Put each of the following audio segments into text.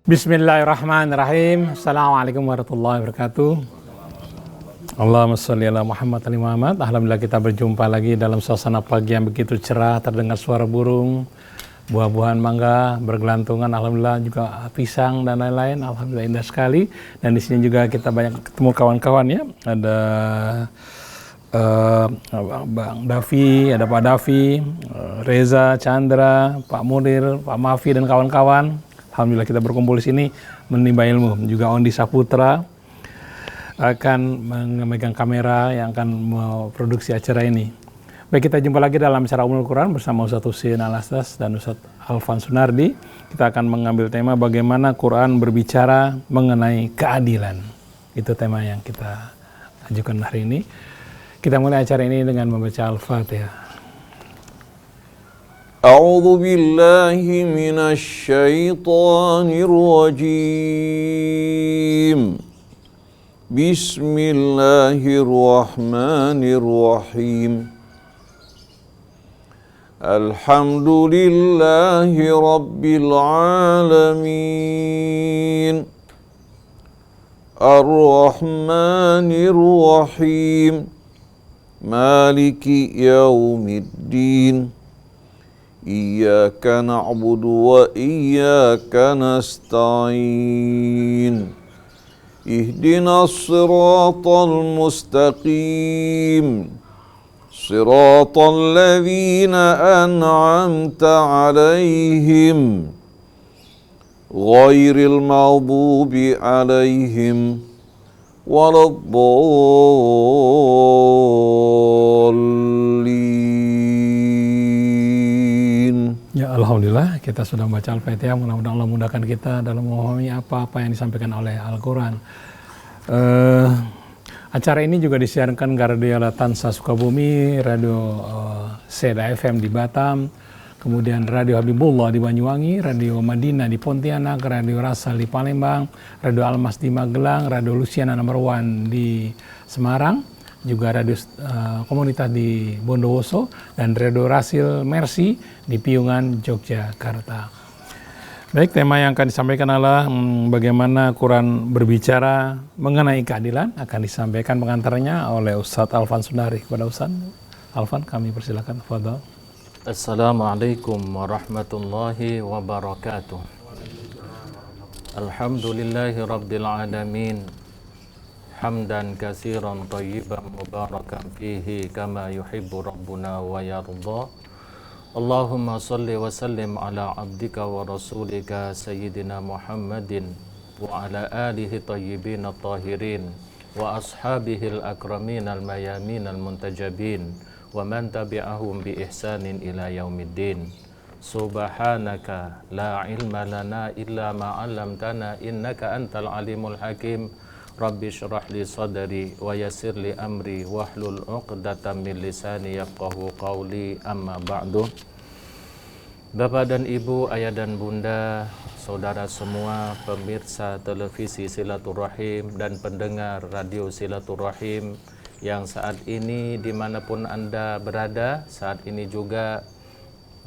Bismillahirrahmanirrahim. Assalamualaikum warahmatullahi wabarakatuh. Allahumma sholli ala Muhammad wa Muhammad. Alhamdulillah kita berjumpa lagi dalam suasana pagi yang begitu cerah, terdengar suara burung, buah-buahan mangga bergelantungan, alhamdulillah, juga pisang dan lain-lain. Alhamdulillah indah sekali. Dan di sini juga kita banyak ketemu kawan-kawan ya. Ada Bang Davi, ada Pak Davi, Reza, Chandra, Pak Mudir, Pak Mafi dan kawan-kawan. Alhamdulillah kita berkumpul di sini menimba ilmu. Juga Ondi Saputra akan memegang kamera yang akan memproduksi acara ini. Baik, kita jumpa lagi dalam acara Ummul Quran bersama Ustadz Husin Al-Astas dan Ustadz Alvan Sunardi. Kita akan mengambil tema bagaimana Quran berbicara mengenai keadilan. Itu tema yang kita ajukan hari ini. Kita mulai acara ini dengan membaca Al-Fatihah. أعوذ بالله من الشيطان الرجيم بسم الله الرحمن الرحيم الحمد لله رب العالمين الرحمن الرحيم مالك يوم الدين إياك نعبد وإياك نستعين اهدنا الصراط المستقيم صراط الذين أنعمت عليهم غير المغضوب عليهم ولا الضالين. Ya, alhamdulillah kita sudah membaca Al-Fatihah. Mudah-mudahan Allah mudahkan kita dalam memahami apa-apa yang disampaikan oleh Al-Quran. Acara ini juga disiarkan ke Radio Latansa Sukabumi, Radio Seda FM di Batam, kemudian Radio Habibullah di Banyuwangi, Radio Madinah di Pontianak, Radio Rasal di Palembang, Radio Almas di Magelang, Radio Luciana Nomor 1 di Semarang, juga radio komunitas di Bondowoso, dan Radio Rasil Mercy di Piungan, Yogyakarta. Baik, tema yang akan disampaikan adalah bagaimana Quran berbicara mengenai keadilan. Akan disampaikan pengantarnya oleh Ustadz Alvan Sunardi. Kepada Ustadz Alvan kami persilakan. Fadhal. Assalamualaikum warahmatullahi wabarakatuh. Alhamdulillahi rabbil alamin. Hamdan katsiran thayyiban mubarakan fihi kama yuhibbu rabbuna wa yarda. Allahumma salli wa sallim ala abdika wa rasulika sayyidina Muhammadin wa ala alihi tayyibin at-tahirin wa ashabihi al-akramin al-mayamin al-muntajabin wa man tabi'ahum bi ihsanin ila yaumiddin. Subhanaka la ilma lana illa ma 'allamtana innaka antal alimul hakim. Rabbi syrah li sadri wa yassir li amri wahlul 'uqdatam min lisani yafqahu qawli, amma ba'du. Bapak dan Ibu, ayah dan bunda, saudara semua pemirsa televisi Silaturahim dan pendengar radio Silaturahim yang saat ini dimanapun Anda berada, saat ini juga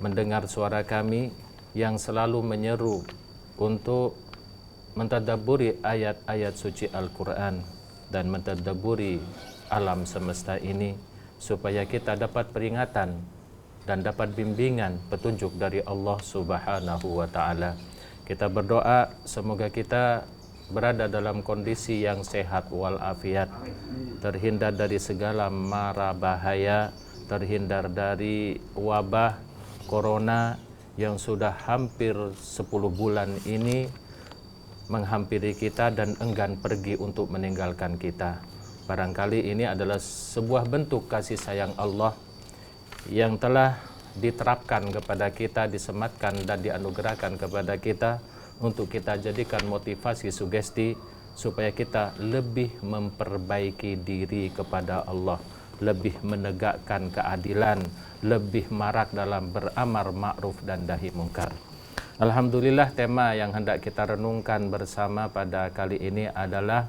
mendengar suara kami yang selalu menyeru untuk mentadabburi ayat-ayat suci Al-Quran dan mentadabburi alam semesta ini supaya kita dapat peringatan dan dapat bimbingan petunjuk dari Allah Subhanahu wa Ta'ala. Kita berdoa semoga kita berada dalam kondisi yang sehat walafiat, terhindar dari segala mara bahaya, terhindar dari wabah corona yang sudah hampir 10 bulan ini menghampiri kita dan enggan pergi untuk meninggalkan kita. Barangkali ini adalah sebuah bentuk kasih sayang Allah yang telah diterapkan kepada kita, disematkan dan dianugerahkan kepada kita untuk kita jadikan motivasi sugesti supaya kita lebih memperbaiki diri kepada Allah, lebih menegakkan keadilan, lebih marak dalam beramar ma'ruf dan nahi mungkar. Alhamdulillah, tema yang hendak kita renungkan bersama pada kali ini adalah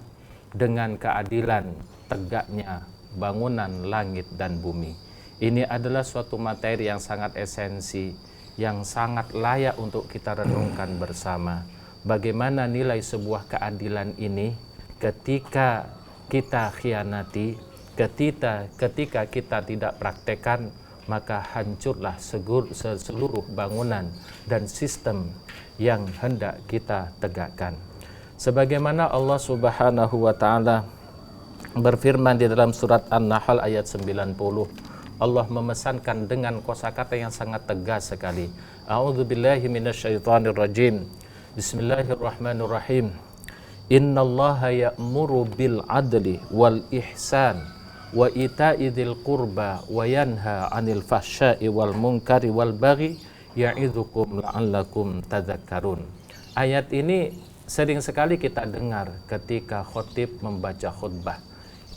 dengan keadilan tegaknya bangunan langit dan bumi. Ini adalah suatu materi yang sangat esensi, yang sangat layak untuk kita renungkan bersama. bagaimana nilai sebuah keadilan ini ketika kita khianati, ketika kita tidak praktekkan, maka hancurlah seluruh bangunan dan sistem yang hendak kita tegakkan. Sebagaimana Allah Subhanahu wa taala berfirman di dalam surat An-Nahl ayat 90, Allah memesankan dengan kosakata yang sangat tegas sekali. A'udzubillahi minasyaitonirrajim. Bismillahirrahmanirrahim. Innallaha ya'muru bil adli wal ihsan wa ita'i dzil qurba wa yanha 'anil fahsya'i wal munkari wal baghi ya'idzukum la'allakum tadzakkarun. Ayat ini sering sekali kita dengar ketika khatib membaca khutbah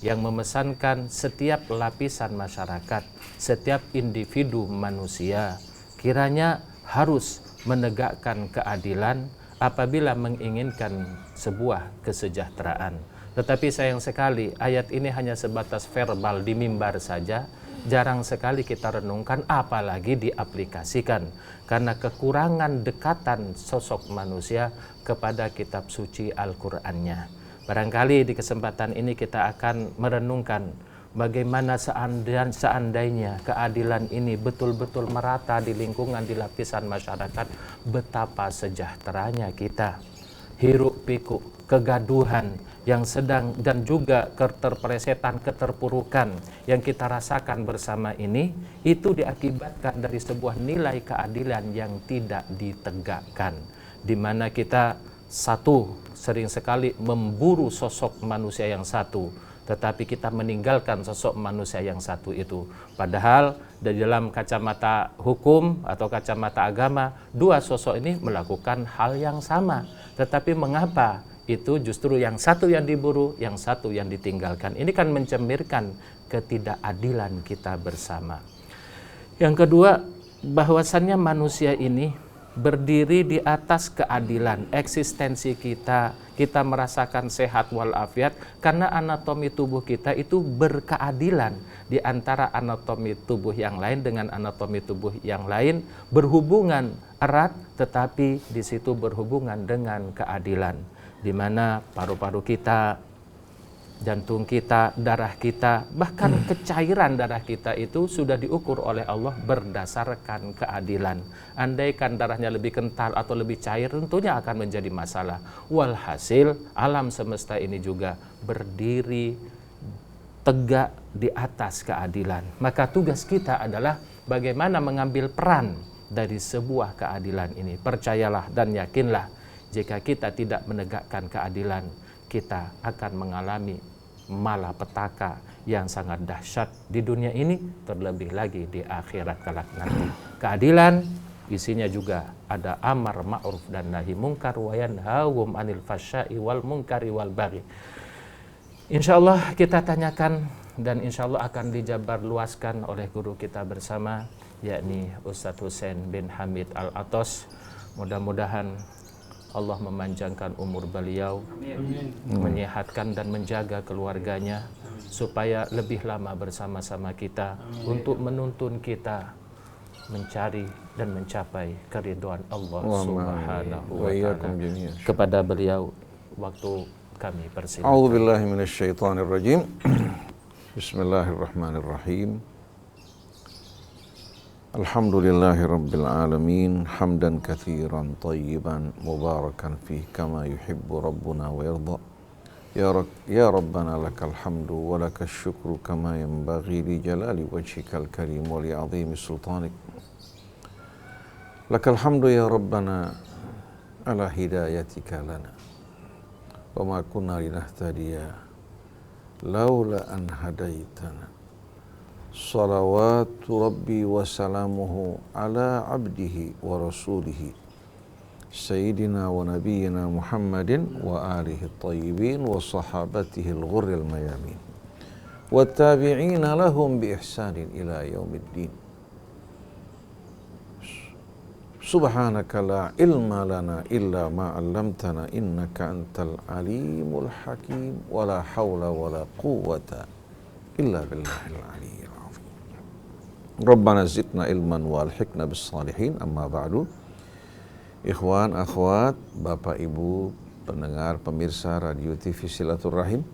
yang memesankan setiap lapisan masyarakat, setiap individu manusia kiranya harus menegakkan keadilan apabila menginginkan sebuah kesejahteraan. Tetapi sayang sekali ayat ini hanya sebatas verbal di mimbar saja, jarang sekali kita renungkan apalagi diaplikasikan karena kekurangan dekatan sosok manusia kepada kitab suci Al-Qur'annya. Barangkali di kesempatan ini kita akan merenungkan bagaimana seandainya keadilan ini betul-betul merata di lingkungan, di lapisan masyarakat, betapa sejahteranya kita. Hiruk pikuk, kegaduhan yang sedang dan juga keterpelesetan, keterpurukan yang kita rasakan bersama ini, itu diakibatkan dari sebuah nilai keadilan yang tidak ditegakkan, di mana kita sering sekali memburu sosok manusia yang satu, tetapi kita meninggalkan sosok manusia yang satu itu. Padahal dari dalam kacamata hukum atau kacamata agama, dua sosok ini melakukan hal yang sama. Tetapi mengapa itu justru yang satu yang diburu, yang satu yang ditinggalkan? Ini kan mencerminkan ketidakadilan kita bersama. Yang kedua, bahwasannya manusia ini berdiri di atas keadilan. Eksistensi kita merasakan sehat walafiat karena anatomi tubuh kita itu berkeadilan. Di antara anatomi tubuh yang lain dengan anatomi tubuh yang lain berhubungan erat, tetapi di situ berhubungan dengan keadilan, di mana paru-paru kita, jantung kita, darah kita, bahkan kecairan darah kita itu sudah diukur oleh Allah berdasarkan keadilan. Andaikan darahnya lebih kental atau lebih cair, tentunya akan menjadi masalah. Walhasil, alam semesta ini juga berdiri tegak di atas keadilan. Maka tugas kita adalah bagaimana mengambil peran dari sebuah keadilan ini. Percayalah dan yakinlah, jika kita tidak menegakkan keadilan, kita akan mengalami malapetaka yang sangat dahsyat di dunia ini, terlebih lagi di akhirat kelak nanti. Keadilan isinya juga ada amar ma'ruf dan nahi munkar wa yanhahum 'anil fahsya'i wal munkari wal baghi. Insyaallah kita tanyakan dan insyaallah akan dijabar luaskan oleh guru kita bersama, yakni Ustadz Husain bin Hamid Al-Atos. Mudah-mudahan Allah memanjangkan umur beliau, menyehatkan dan menjaga keluarganya, supaya lebih lama bersama-sama kita untuk menuntun kita mencari dan mencapai keridhaan Allah Subhanahu wa ta'ala. Kepada beliau waktu kami persilakan. A'udzubillahi minasyaitonirrajim. Bismillahirrahmanirrahim. Alhamdulillahi Rabbil Alamin. Hamdan kathiran tayyiban mubarakan fih kama yuhibbu Rabbuna wa yarda. Ya Rabbana lakal hamdu wa lakal syukru kama yanbaghi li jalali wajhikal karim wa li azimi sultanik. Lakal hamdu ya Rabbana ala hidayatika lana wa ma kunna linahtadiya laula an hadaitana. Salawatu Rabbi wa salamuhu ala abdihi wa rasulihi Sayyidina wa nabiyyina Muhammadin wa alihi tayyibin wa sahabatihi al-ghurril mayamin wa tabi'ina lahum bi ihsanin ila yaumiddin. Subhanaka la ilma lana illa ma 'allamtana innaka antal alimul hakim wa la hawla wa la quwwata illa billahil aliyyil Rabbana zidna ilman wa alhiqna bis salihin. Amma ba'du. Ikhwan, akhwat, Bapak Ibu, pendengar, pemirsa Radio TV Silaturahim,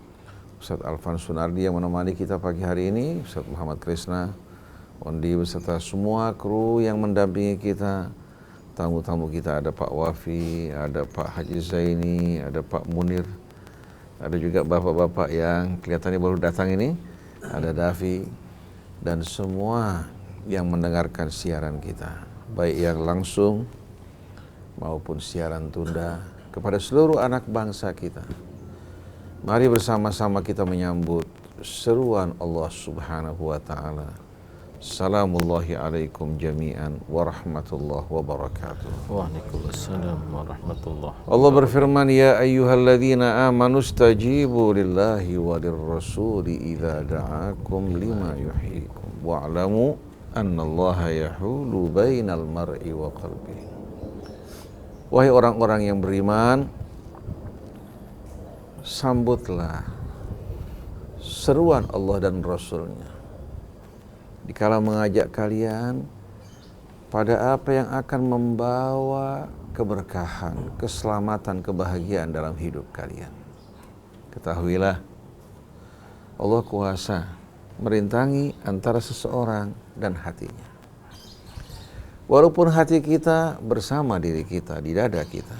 Ustadz Alvan Sunardi yang menemani kita pagi hari ini, Ustadz Muhammad Krisna, Ondi beserta semua kru yang mendampingi kita, tamu-tamu kita, ada Pak Wafi, ada Pak Haji Zaini, ada Pak Munir, ada juga bapak-bapak yang kelihatannya baru datang ini, ada Davi, dan semua yang mendengarkan siaran kita, baik yang langsung maupun siaran tunda, kepada seluruh anak bangsa kita. Mari bersama-sama kita menyambut seruan Allah Subhanahu wa taala. Salamullahi alaikum jami'an warahmatullahi wabarakatuh. Waalaikumsalam warahmatullahi wabarakatuh. Allah berfirman, ya ayyuhalladzina amanu stajibu lillahi walirrasuli idza da'akum lima yuhyikum wa'lamu annallaha yahulu bainal mar'i wa qalbihi. Wahai orang-orang yang beriman, sambutlah seruan Allah dan Rasul-Nya dikala mengajak kalian pada apa yang akan membawa keberkahan, keselamatan, kebahagiaan dalam hidup kalian. Ketahuilah, Allah kuasa merintangi antara seseorang dan hatinya. Walaupun hati kita bersama diri kita, di dada kita,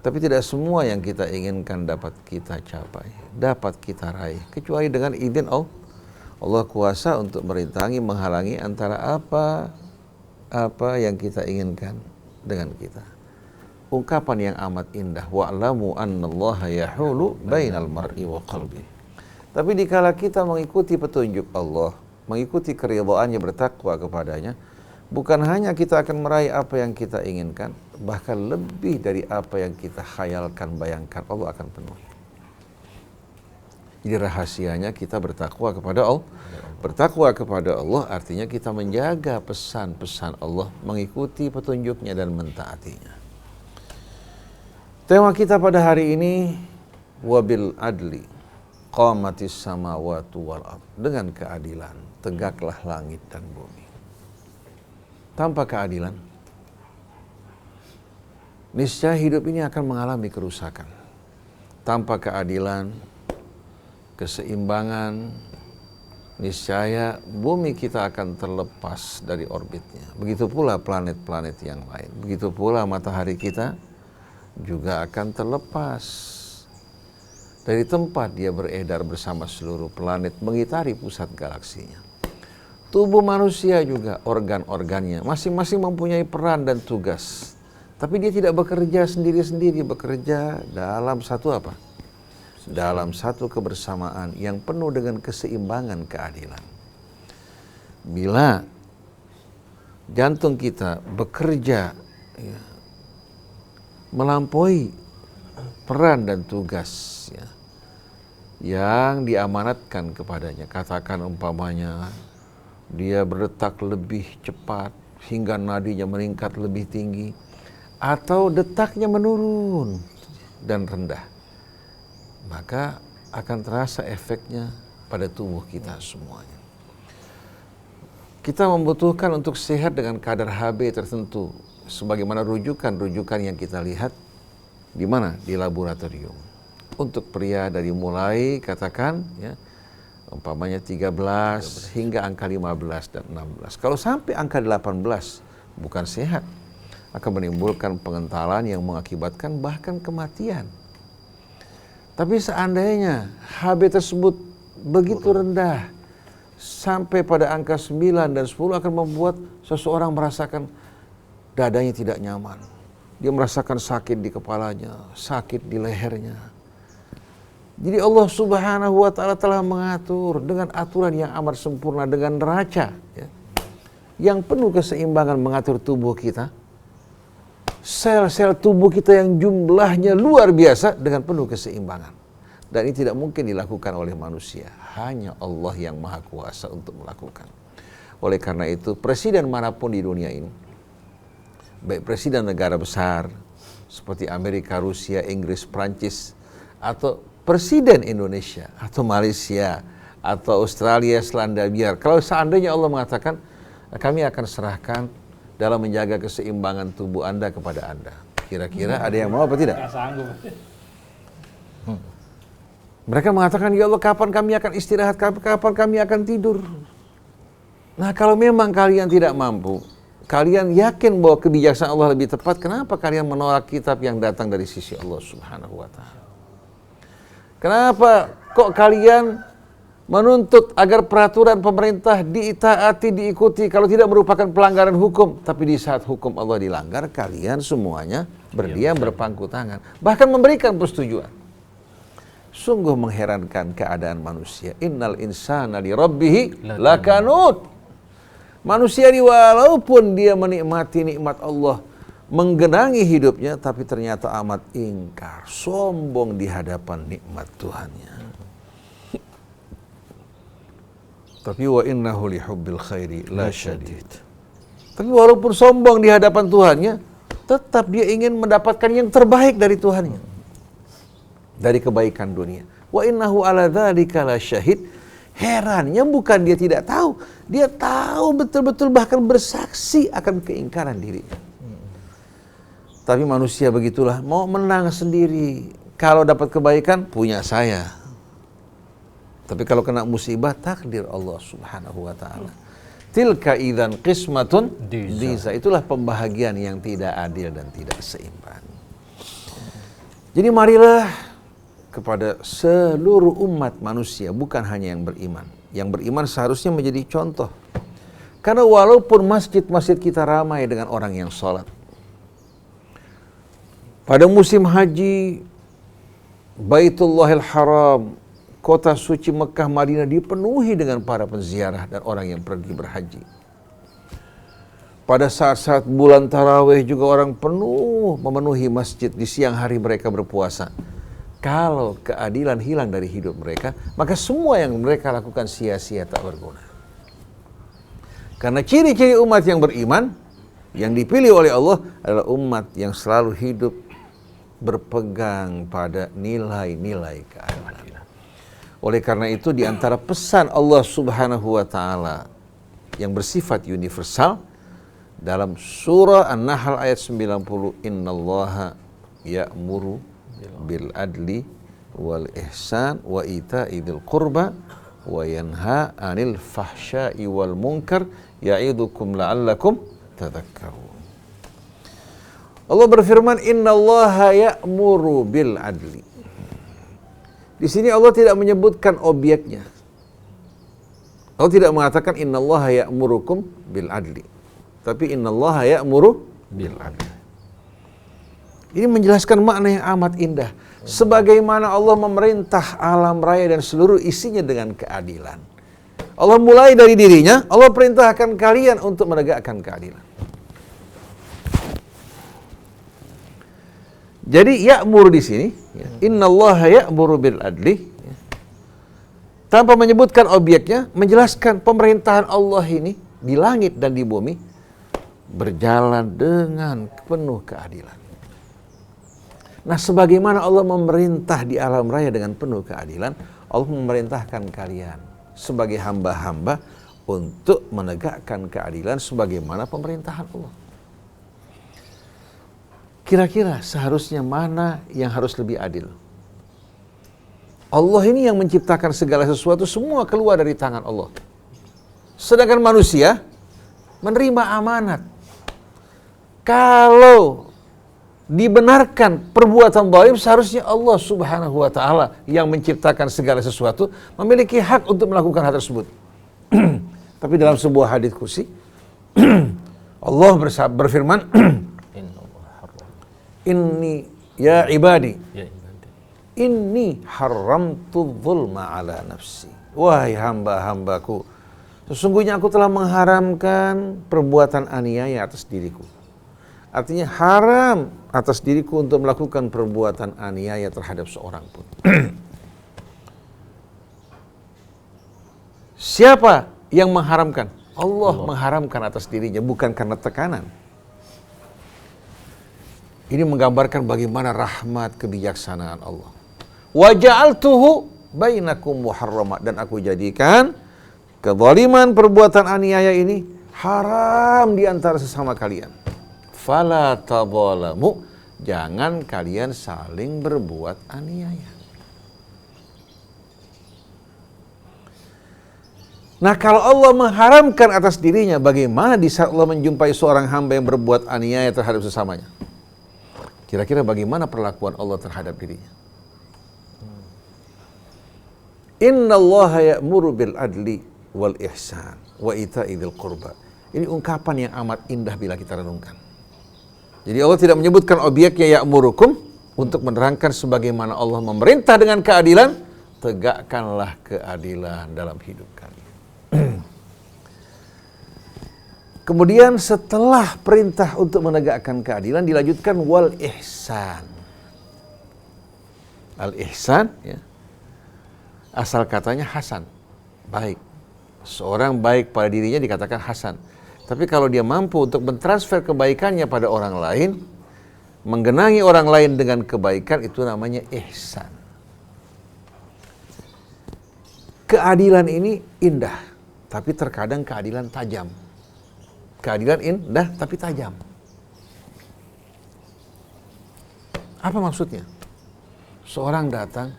tapi tidak semua yang kita inginkan dapat kita capai, dapat kita raih, kecuali dengan izin Allah. Allah kuasa untuk merintangi, menghalangi antara apa yang kita inginkan dengan kita. Ungkapan yang amat indah, wa'lamu annallaha yahulu bainal mar'i wa qalbi. Tapi dikala kita mengikuti petunjuk Allah, mengikuti keridhaannya, bertakwa kepadanya, bukan hanya kita akan meraih apa yang kita inginkan, bahkan lebih dari apa yang kita khayalkan, bayangkan, Allah akan penuhi. Jadi rahasianya kita bertakwa kepada Allah. Bertakwa kepada Allah artinya kita menjaga pesan-pesan Allah, mengikuti petunjuknya dan mentaatinya. Tema kita pada hari ini, wabil adli qamatis samawati wal ardh. Dengan keadilan tegaklah langit dan bumi. Tanpa keadilan, niscaya hidup ini akan mengalami kerusakan. Tanpa keadilan, keseimbangan, niscaya bumi kita akan terlepas dari orbitnya. Begitu pula planet-planet yang lain. Begitu pula matahari kita juga akan terlepas dari tempat dia beredar bersama seluruh planet, mengitari pusat galaksinya. Tubuh manusia juga, organ-organnya, masing-masing mempunyai peran dan tugas. Tapi dia tidak bekerja sendiri-sendiri, bekerja dalam satu apa? Dalam satu kebersamaan yang penuh dengan keseimbangan keadilan. Bila jantung kita bekerja melampaui peran dan tugas yang diamanatkan kepadanya, katakan umpamanya dia berdetak lebih cepat hingga nadinya meningkat lebih tinggi, atau detaknya menurun dan rendah, maka akan terasa efeknya pada tubuh kita semuanya. Kita membutuhkan untuk sehat dengan kadar HB tertentu, sebagaimana rujukan yang kita lihat di mana? Di laboratorium. Untuk pria dari mulai katakan umpamanya 13 hingga angka 15 dan 16. Kalau sampai angka 18 bukan sehat, akan menimbulkan pengentalan yang mengakibatkan bahkan kematian. Tapi seandainya HB tersebut begitu rendah sampai pada angka 9 dan 10 akan membuat seseorang merasakan dadanya tidak nyaman. Dia merasakan sakit di kepalanya, sakit di lehernya. Jadi Allah Subhanahu wa ta'ala telah mengatur dengan aturan yang amat sempurna, dengan neraca yang penuh keseimbangan mengatur tubuh kita. Sel-sel tubuh kita yang jumlahnya luar biasa dengan penuh keseimbangan. Dan ini tidak mungkin dilakukan oleh manusia. Hanya Allah yang maha kuasa untuk melakukan. Oleh karena itu, presiden manapun di dunia ini, baik presiden negara besar seperti Amerika, Rusia, Inggris, Prancis, atau presiden Indonesia, atau Malaysia, atau Australia, Selandia, biar kalau seandainya Allah mengatakan, kami akan serahkan dalam menjaga keseimbangan tubuh Anda kepada Anda. Kira-kira ada yang mau apa tidak? Nggak sanggup. Mereka mengatakan, ya Allah, kapan kami akan istirahat, kapan kami akan tidur? Nah, kalau memang kalian tidak mampu, kalian yakin bahwa kebijaksanaan Allah lebih tepat, kenapa kalian menolak kitab yang datang dari sisi Allah Subhanahu wa Ta'ala? Kenapa kok kalian menuntut agar peraturan pemerintah ditaati, diikuti, kalau tidak merupakan pelanggaran hukum? Tapi di saat hukum Allah dilanggar, kalian semuanya berdiam, berpangku tangan, bahkan memberikan persetujuan. Sungguh mengherankan keadaan manusia. Innal insana li rabbihi lakanut. Manusia ini walaupun dia menikmati nikmat Allah, menggenangi hidupnya, tapi ternyata amat ingkar, sombong di hadapan nikmat Tuhannya. Tapi wa innahu li hubbil khairi la syadid. Tapi walaupun sombong di hadapan Tuhannya, tetap dia ingin mendapatkan yang terbaik dari Tuhannya, dari kebaikan dunia. Wa innahu ala dzalika la syahid. Herannya bukan dia tidak tahu, dia tahu betul-betul, bahkan bersaksi akan keingkaran dirinya. Tapi manusia begitulah, mau menang sendiri. Kalau dapat kebaikan, punya saya. Tapi kalau kena musibah, takdir Allah Subhanahu wa Ta'ala. Tilka idzan qismatun diza. Itulah pembahagian yang tidak adil dan tidak seimbang. Jadi marilah kepada seluruh umat manusia, bukan hanya yang beriman. Yang beriman seharusnya menjadi contoh. Karena walaupun masjid-masjid kita ramai dengan orang yang sholat, pada musim haji, Baitullahil Haram, kota suci Mekah Madinah dipenuhi dengan para penziarah dan orang yang pergi berhaji. Pada saat-saat bulan tarawih juga orang penuh memenuhi masjid, di siang hari mereka berpuasa. Kalau keadilan hilang dari hidup mereka, maka semua yang mereka lakukan sia-sia, tak berguna. Karena ciri-ciri umat yang beriman, yang dipilih oleh Allah adalah umat yang selalu hidup berpegang pada nilai-nilai keadilan. Oleh karena itu, di antara pesan Allah Subhanahu wa Ta'ala yang bersifat universal dalam surah An-Nahl ayat 90, innallaha ya'muru bil adli wal ihsan wa ita'i dzil qurba wa yanha 'anil fahsya'i wal munkar ya'idukum la'allakum tadhakkarun. Allah berfirman, innallaha ya'muru bil adli. Di sini Allah tidak menyebutkan objeknya. Allah tidak mengatakan innallaha ya'murukum bil adli, tapi innallaha ya'muru bil adli. Ini menjelaskan makna yang amat indah. Sebagaimana Allah memerintah alam raya dan seluruh isinya dengan keadilan. Allah mulai dari dirinya, Allah perintahkan kalian untuk menegakkan keadilan. Jadi ya'mur di sini, innallaha ya'muru bil adli, tanpa menyebutkan objeknya, menjelaskan pemerintahan Allah ini di langit dan di bumi berjalan dengan penuh keadilan. Nah, sebagaimana Allah memerintah di alam raya dengan penuh keadilan, Allah memerintahkan kalian sebagai hamba-hamba untuk menegakkan keadilan sebagaimana pemerintahan Allah. Kira-kira seharusnya mana yang harus lebih adil? Allah ini yang menciptakan segala sesuatu, semua keluar dari tangan Allah. Sedangkan manusia menerima amanat. Kalau dibenarkan perbuatan zalim, seharusnya Allah Subhanahu wa Ta'ala yang menciptakan segala sesuatu memiliki hak untuk melakukan hal tersebut. Tapi dalam sebuah hadits qudsi, Allah berfirman, inni ya ibadi, inni haramtu dzulma ala nafsi. Wahai hamba-hambaku, sesungguhnya aku telah mengharamkan perbuatan aniaya atas diriku. Artinya haram atas diriku untuk melakukan perbuatan aniaya terhadap seorang pun. Siapa yang mengharamkan? Allah mengharamkan atas dirinya, bukan karena tekanan. Ini menggambarkan bagaimana rahmat kebijaksanaan Allah. Wa ja'altuhu bainakum muharrama, dan aku jadikan kezaliman perbuatan aniaya ini haram di antara sesama kalian. Fala tadzalamu, jangan kalian saling berbuat aniaya. Nah, kalau Allah mengharamkan atas dirinya, bagaimana di saat Allah menjumpai seorang hamba yang berbuat aniaya terhadap sesamanya? Kira-kira bagaimana perlakuan Allah terhadap dirinya? Innallaha ya'muru bil adli wal ihsan wa ita'i dzil qurba. Ini ungkapan yang amat indah bila kita renungkan. Jadi Allah tidak menyebutkan objeknya ya'murukum untuk menerangkan sebagaimana Allah memerintah dengan keadilan, tegakkanlah keadilan dalam hidup kalian. Kemudian setelah perintah untuk menegakkan keadilan dilanjutkan wal ihsan. Al ihsan ya. Asal katanya hasan, baik. Seorang baik pada dirinya dikatakan hasan. Tapi kalau dia mampu untuk mentransfer kebaikannya pada orang lain, menggenangi orang lain dengan kebaikan, itu namanya ihsan. Keadilan ini indah, tapi terkadang keadilan tajam. Keadilan indah tapi tajam. Apa maksudnya? Seorang datang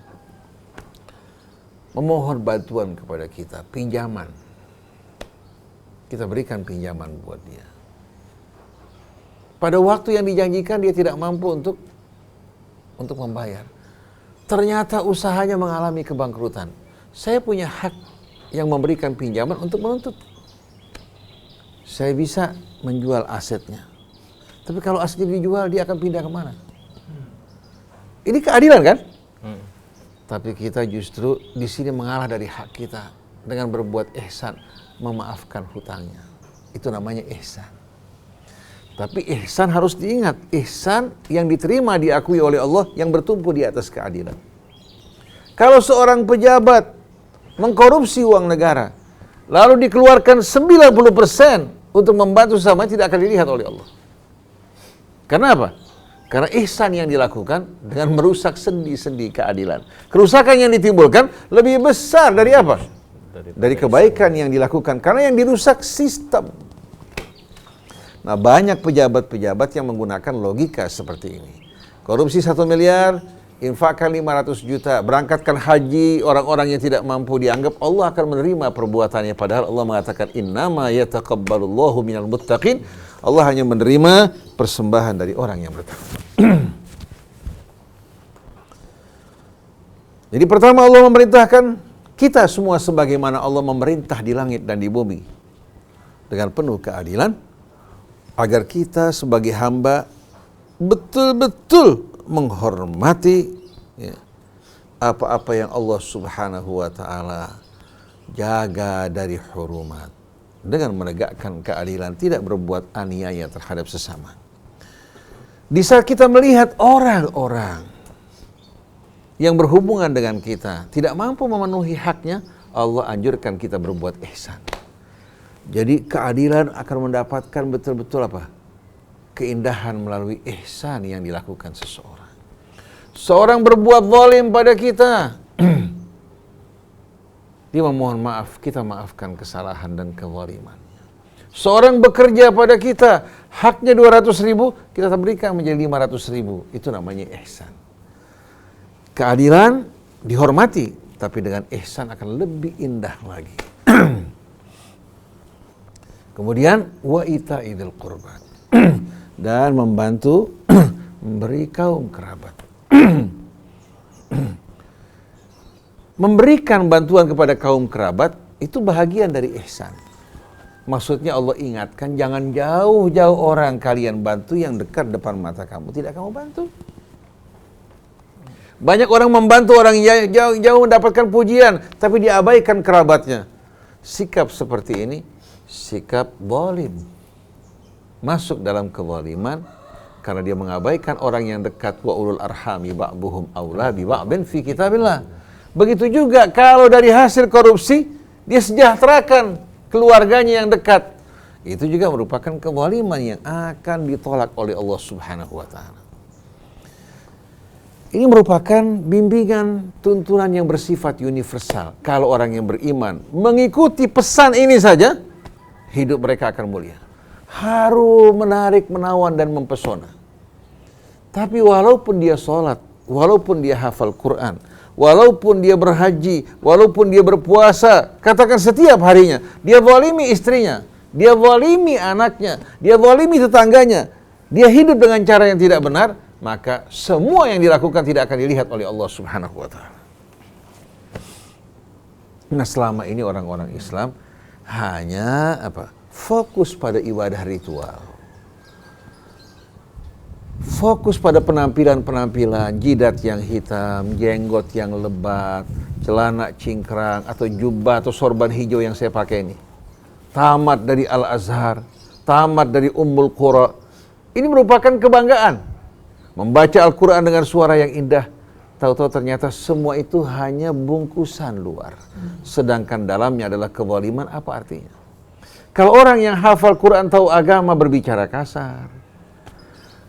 memohon bantuan kepada kita, pinjaman. Kita berikan pinjaman buat dia. Pada waktu yang dijanjikan dia tidak mampu untuk membayar. Ternyata usahanya mengalami kebangkrutan. Saya punya hak yang memberikan pinjaman untuk menuntut. Saya bisa menjual asetnya. Tapi kalau asetnya dijual, dia akan pindah kemana? Ini keadilan kan? Tapi kita justru di sini mengalah dari hak kita dengan berbuat ihsan, memaafkan hutangnya. Itu namanya ihsan. Tapi ihsan harus diingat, ihsan yang diterima diakui oleh Allah yang bertumpu di atas keadilan. Kalau seorang pejabat mengkorupsi uang negara, lalu dikeluarkan 90% untuk membantu sesama, tidak akan dilihat oleh Allah. Karena apa? Karena ihsan yang dilakukan dengan merusak sendi-sendi keadilan. Kerusakan yang ditimbulkan lebih besar dari apa? Dari kebaikan yang dilakukan. Karena yang dirusak sistem. Nah, banyak pejabat-pejabat yang menggunakan logika seperti ini. Korupsi 1 miliar, infakkan 500 juta, berangkatkan haji orang-orang yang tidak mampu, dianggap Allah akan menerima perbuatannya. Padahal Allah mengatakan, innama yataqabbalullahu minal muttaqin. Allah hanya menerima persembahan dari orang yang bertakwa. Jadi pertama Allah memerintahkan kita semua sebagaimana Allah memerintah di langit dan di bumi. Dengan penuh keadilan. Agar kita sebagai hamba betul-betul menghormati ya, apa-apa yang Allah Subhanahu wa ta'ala jaga dari hurumat, dengan menegakkan keadilan, tidak berbuat aniaya terhadap sesama. Di saat kita melihat orang-orang yang berhubungan dengan kita tidak mampu memenuhi haknya, Allah anjurkan kita berbuat ihsan. Jadi keadilan akan mendapatkan betul-betul apa? Keindahan melalui ihsan yang dilakukan seseorang. Seorang berbuat zalim pada kita, dia memohon maaf, kita maafkan kesalahan dan kezalimannya. Seorang bekerja pada kita, haknya 200.000, kita berikan menjadi 500.000. Itu namanya ihsan. Keadilan dihormati, tapi dengan ihsan akan lebih indah lagi. Kemudian wa ita'i dzil qurba. Dan membantu memberi kaum kerabat. Memberikan bantuan kepada kaum kerabat itu bahagian dari ihsan. Maksudnya Allah ingatkan, jangan jauh-jauh orang kalian bantu yang dekat depan mata kamu tidak kamu bantu. Banyak orang membantu orang jauh-jauh mendapatkan pujian, tapi diabaikan kerabatnya. Sikap seperti ini sikap zalim. Masuk dalam kezaliman karena dia mengabaikan orang yang dekat. Wa ulul arhami ba'duhum aula bi ba'din fi kitabillah. Begitu juga kalau dari hasil korupsi dia sejahterakan keluarganya yang dekat. Itu juga merupakan kezaliman yang akan ditolak oleh Allah Subhanahu wa taala. Ini merupakan bimbingan tuntunan yang bersifat universal. Kalau orang yang beriman mengikuti pesan ini saja, hidup mereka akan mulia. Harum, menarik, menawan, dan mempesona. Tapi walaupun dia sholat, walaupun dia hafal Quran, walaupun dia berhaji, walaupun dia berpuasa, katakan setiap harinya, dia zalimi istrinya, dia zalimi anaknya, dia zalimi tetangganya, dia hidup dengan cara yang tidak benar, maka semua yang dilakukan tidak akan dilihat oleh Allah Subhanahu wa ta'ala. Nah, selama ini orang-orang Islam hanya fokus pada ibadah ritual. Fokus pada penampilan-penampilan, jidat yang hitam, jenggot yang lebat, celana cingkrang, atau jubah atau sorban hijau yang saya pakai ini. Tamat dari Al-Azhar, tamat dari Ummul Qura. Ini merupakan kebanggaan. Membaca Al-Quran dengan suara yang indah, tahu-tahu ternyata semua itu hanya bungkusan luar. Sedangkan dalamnya adalah kezaliman. Apa artinya? Kalau orang yang hafal Quran, tahu agama, berbicara kasar,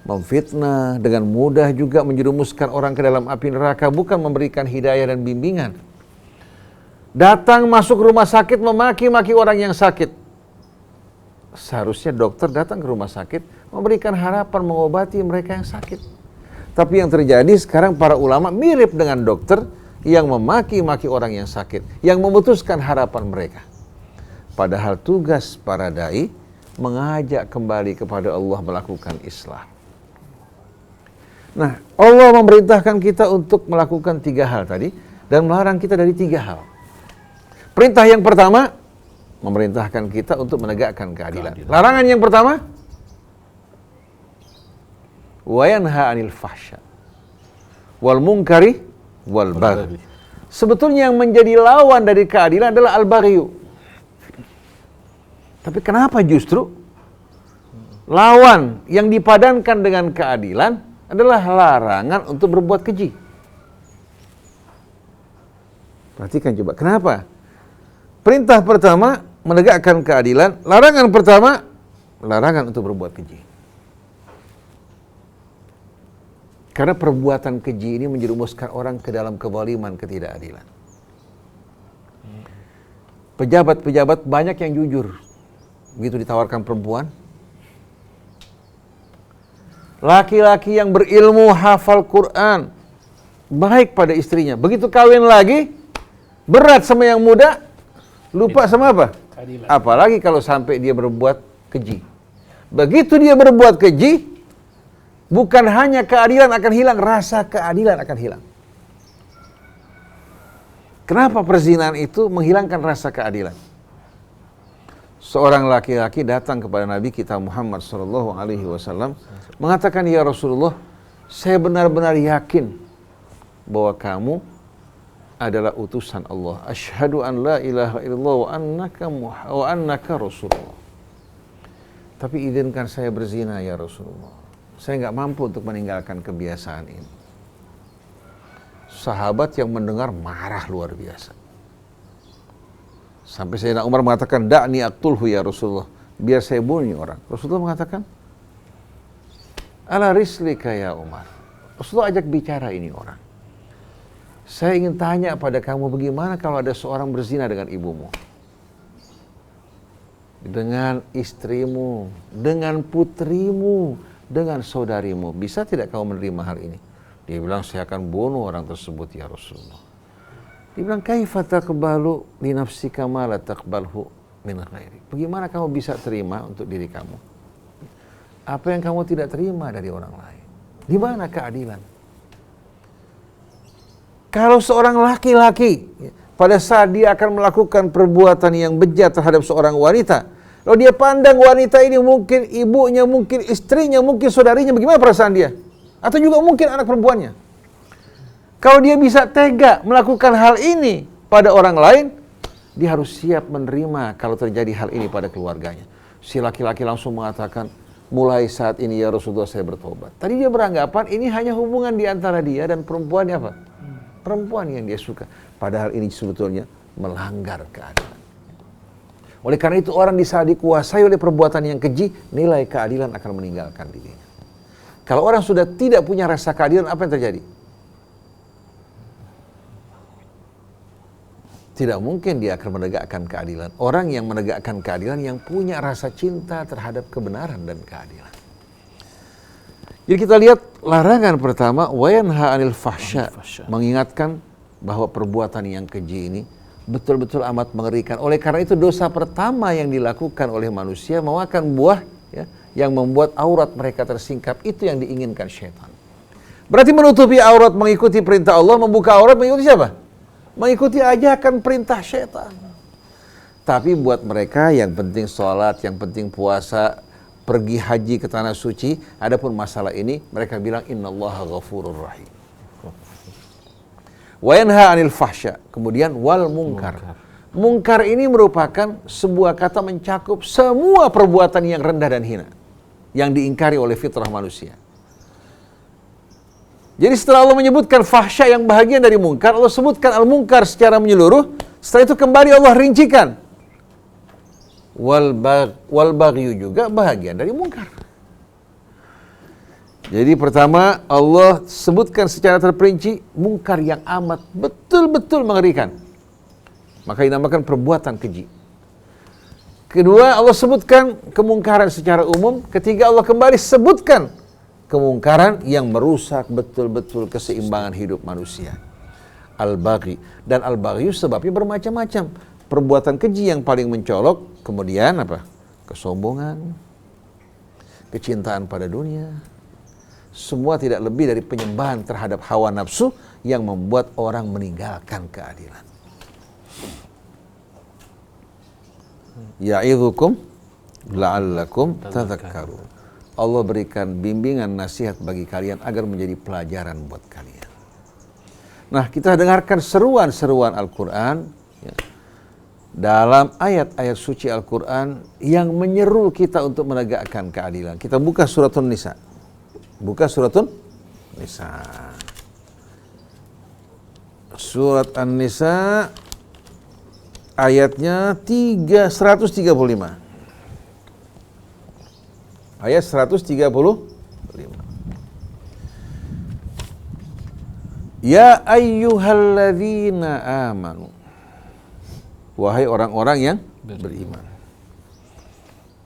memfitnah, dengan mudah juga menjerumuskan orang ke dalam api neraka, bukan memberikan hidayah dan bimbingan. Datang masuk rumah sakit memaki-maki orang yang sakit. Seharusnya dokter datang ke rumah sakit memberikan harapan, mengobati mereka yang sakit. Tapi yang terjadi sekarang, para ulama mirip dengan dokter yang memaki-maki orang yang sakit, yang memutuskan harapan mereka. Padahal tugas para dai mengajak kembali kepada Allah, melakukan islah. Nah, Allah memerintahkan kita untuk melakukan 3 hal tadi dan melarang kita dari 3 hal. Perintah yang pertama, memerintahkan kita untuk menegakkan keadilan. Larangan yang pertama, wa yanha 'anil fahsya wal munkari wal baghi. Sebetulnya yang menjadi lawan dari keadilan adalah al-baghyu. Tapi kenapa justru lawan yang dipadankan dengan keadilan adalah larangan untuk berbuat keji? Perhatikan coba, kenapa? Perintah pertama menegakkan keadilan, larangan pertama larangan untuk berbuat keji. Karena perbuatan keji ini menjerumuskan orang ke dalam kezaliman, ketidakadilan. Pejabat-pejabat banyak yang jujur. Begitu ditawarkan perempuan, laki-laki yang berilmu, hafal Quran, baik pada istrinya. Begitu kawin lagi, berat sama yang muda, lupa sama apa? Keadilan. Apalagi kalau sampai dia berbuat keji. Begitu dia berbuat keji, bukan hanya keadilan akan hilang, rasa keadilan akan hilang. Kenapa perzinahan itu menghilangkan rasa keadilan? Seorang laki-laki datang kepada Nabi kita Muhammad SAW mengatakan, ya Rasulullah, saya benar-benar yakin bahwa kamu adalah utusan Allah. Asyhadu an la ilaha illallah wa annaka Rasulullah. Tapi izinkan saya berzina ya Rasulullah. Saya nggak mampu untuk meninggalkan kebiasaan ini. Sahabat yang mendengar marah luar biasa. Sampai Sayyidina Umar mengatakan, da'ni aqtulhu ya Rasulullah, biar saya bunuh orang. Rasulullah mengatakan, ala rislika ya Umar. Rasulullah ajak bicara ini orang. Saya ingin tanya pada kamu, bagaimana kalau ada seorang berzina dengan ibumu, dengan istrimu, dengan putrimu, dengan saudarimu, bisa tidak kamu menerima hal ini? Dia bilang, saya akan bunuh orang tersebut ya Rasulullah. Dia bilang, kaifa taqbalu li nafsika ma la taqbalhu min ghairi. Bagaimana kamu bisa terima untuk diri kamu apa yang kamu tidak terima dari orang lain? Di mana keadilan? Kalau seorang laki-laki pada saat dia akan melakukan perbuatan yang bejat terhadap seorang wanita, kalau dia pandang wanita ini mungkin ibunya, mungkin istrinya, mungkin saudarinya, bagaimana perasaan dia? Atau juga mungkin anak perempuannya. Kalau dia bisa tega melakukan hal ini pada orang lain, dia harus siap menerima kalau terjadi hal ini pada keluarganya. Si laki-laki langsung mengatakan, mulai saat ini ya Rasulullah saya bertobat. Tadi dia beranggapan ini hanya hubungan di antara dia dan perempuannya apa? Perempuan yang dia suka. Padahal ini sebetulnya melanggar keadilan. Oleh karena itu orang di saat dikuasai oleh perbuatan yang keji, nilai keadilan akan meninggalkan dirinya. Kalau orang sudah tidak punya rasa keadilan, apa yang terjadi? Tidak mungkin dia akan menegakkan keadilan. Orang yang menegakkan keadilan yang punya rasa cinta terhadap kebenaran dan keadilan. Jadi kita lihat larangan pertama, wayanha 'anil fahsya, mengingatkan bahwa perbuatan yang keji ini betul-betul amat mengerikan. Oleh karena itu dosa pertama yang dilakukan oleh manusia memakan buah ya, yang membuat aurat mereka tersingkap, itu yang diinginkan syaitan. Berarti menutupi aurat mengikuti perintah Allah, membuka aurat mengikuti siapa? Mengikuti ajakan perintah syaitan. Tapi buat mereka yang penting sholat, yang penting puasa, pergi haji ke tanah suci, adapun masalah ini mereka bilang innallaha ghafurur rahim. Wa yanha 'anil fahsya, kemudian wal munkar. Munkar ini merupakan sebuah kata mencakup semua perbuatan yang rendah dan hina yang diingkari oleh fitrah manusia. Jadi setelah Allah menyebutkan fahsya yang bahagian dari munkar, Allah sebutkan al-munkar secara menyeluruh, setelah itu kembali Allah rincikan. Wal baghyu juga bahagian dari munkar. Jadi pertama Allah sebutkan secara terperinci munkar yang amat betul-betul mengerikan. Maka dinamakan perbuatan keji. Kedua Allah sebutkan kemungkaran secara umum. Ketiga Allah kembali sebutkan kemungkaran yang merusak betul-betul keseimbangan hidup manusia. Al-baghi. Dan al-baghyu sebabnya bermacam-macam. Perbuatan keji yang paling mencolok, kemudian apa? Kesombongan, kecintaan pada dunia. Semua tidak lebih dari penyembahan terhadap hawa nafsu yang membuat orang meninggalkan keadilan. Ya'idzukum la'allakum tadhakkarun. Allah berikan bimbingan nasihat bagi kalian agar menjadi pelajaran buat kalian. Nah, kita dengarkan seruan-seruan Al-Quran ya, dalam ayat-ayat suci Al-Quran yang menyeru kita untuk menegakkan keadilan. Kita buka suratun Nisa. Buka suratun Nisa. Surat An-Nisa ayatnya 135. Ayat 135. Ya ayyuhalladzina amanu. Wahai orang-orang yang beriman.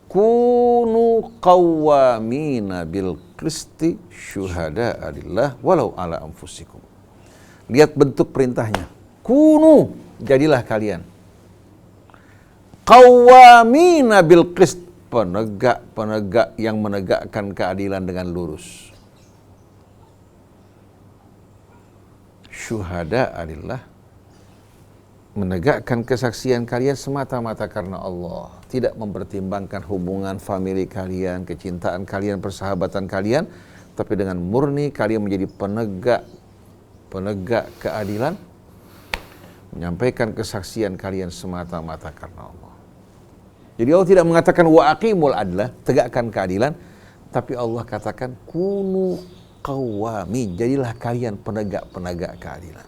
Kunu qawwamina bil qisti syuhada'a lillah walau ala anfusikum. Lihat bentuk perintahnya. Kunu, jadilah kalian. Qawwamina bil qist, penegak-penegak yang menegakkan keadilan dengan lurus. Syuhada'a lillah, menegakkan kesaksian kalian semata-mata karena Allah, tidak mempertimbangkan hubungan famili kalian, kecintaan kalian, persahabatan kalian, tapi dengan murni kalian menjadi penegak keadilan, menyampaikan kesaksian kalian semata-mata karena Allah. Jadi Allah tidak mengatakan wa aqimul adla, tegakkan keadilan, tapi Allah katakan kunu qawwamin, jadilah kalian penegak-penegak keadilan.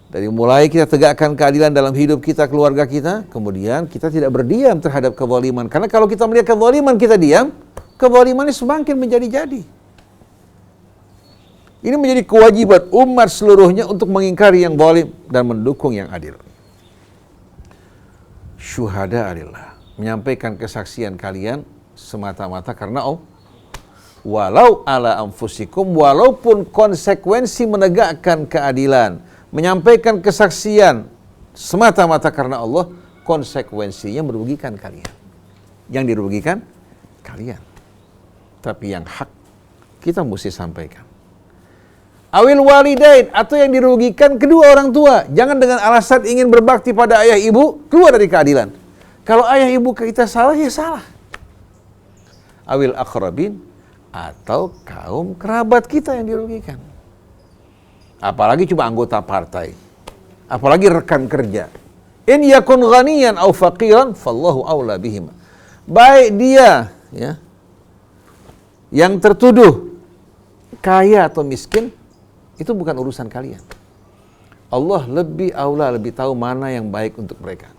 Dari mulai kita tegakkan keadilan dalam hidup kita, keluarga kita, kemudian kita tidak berdiam terhadap kezaliman. Karena kalau kita melihat kezaliman kita diam, kezaliman ini semakin menjadi-jadi. Ini menjadi kewajiban umat seluruhnya untuk mengingkari yang zalim dan mendukung yang adil. Syuhada alillah, menyampaikan kesaksian kalian semata-mata karena Allah. Walau ala anfusikum, walaupun konsekuensi menegakkan keadilan, menyampaikan kesaksian semata-mata karena Allah, konsekuensinya merugikan kalian. Yang dirugikan kalian. Tapi yang hak kita mesti sampaikan. Awil walidain, atau yang dirugikan kedua orang tua. Jangan dengan alasan ingin berbakti pada ayah ibu, keluar dari keadilan. Kalau ayah ibu kita salah, ya salah. Awil aqrabin, atau kaum kerabat kita yang dirugikan. Apalagi cuma anggota partai, apalagi rekan kerja. In yakun ghaniyan aw faqiran fallahu aula bihima. Baik dia ya yang tertuduh kaya atau miskin, itu bukan urusan kalian. Allah lebih aula, lebih tahu mana yang baik untuk mereka.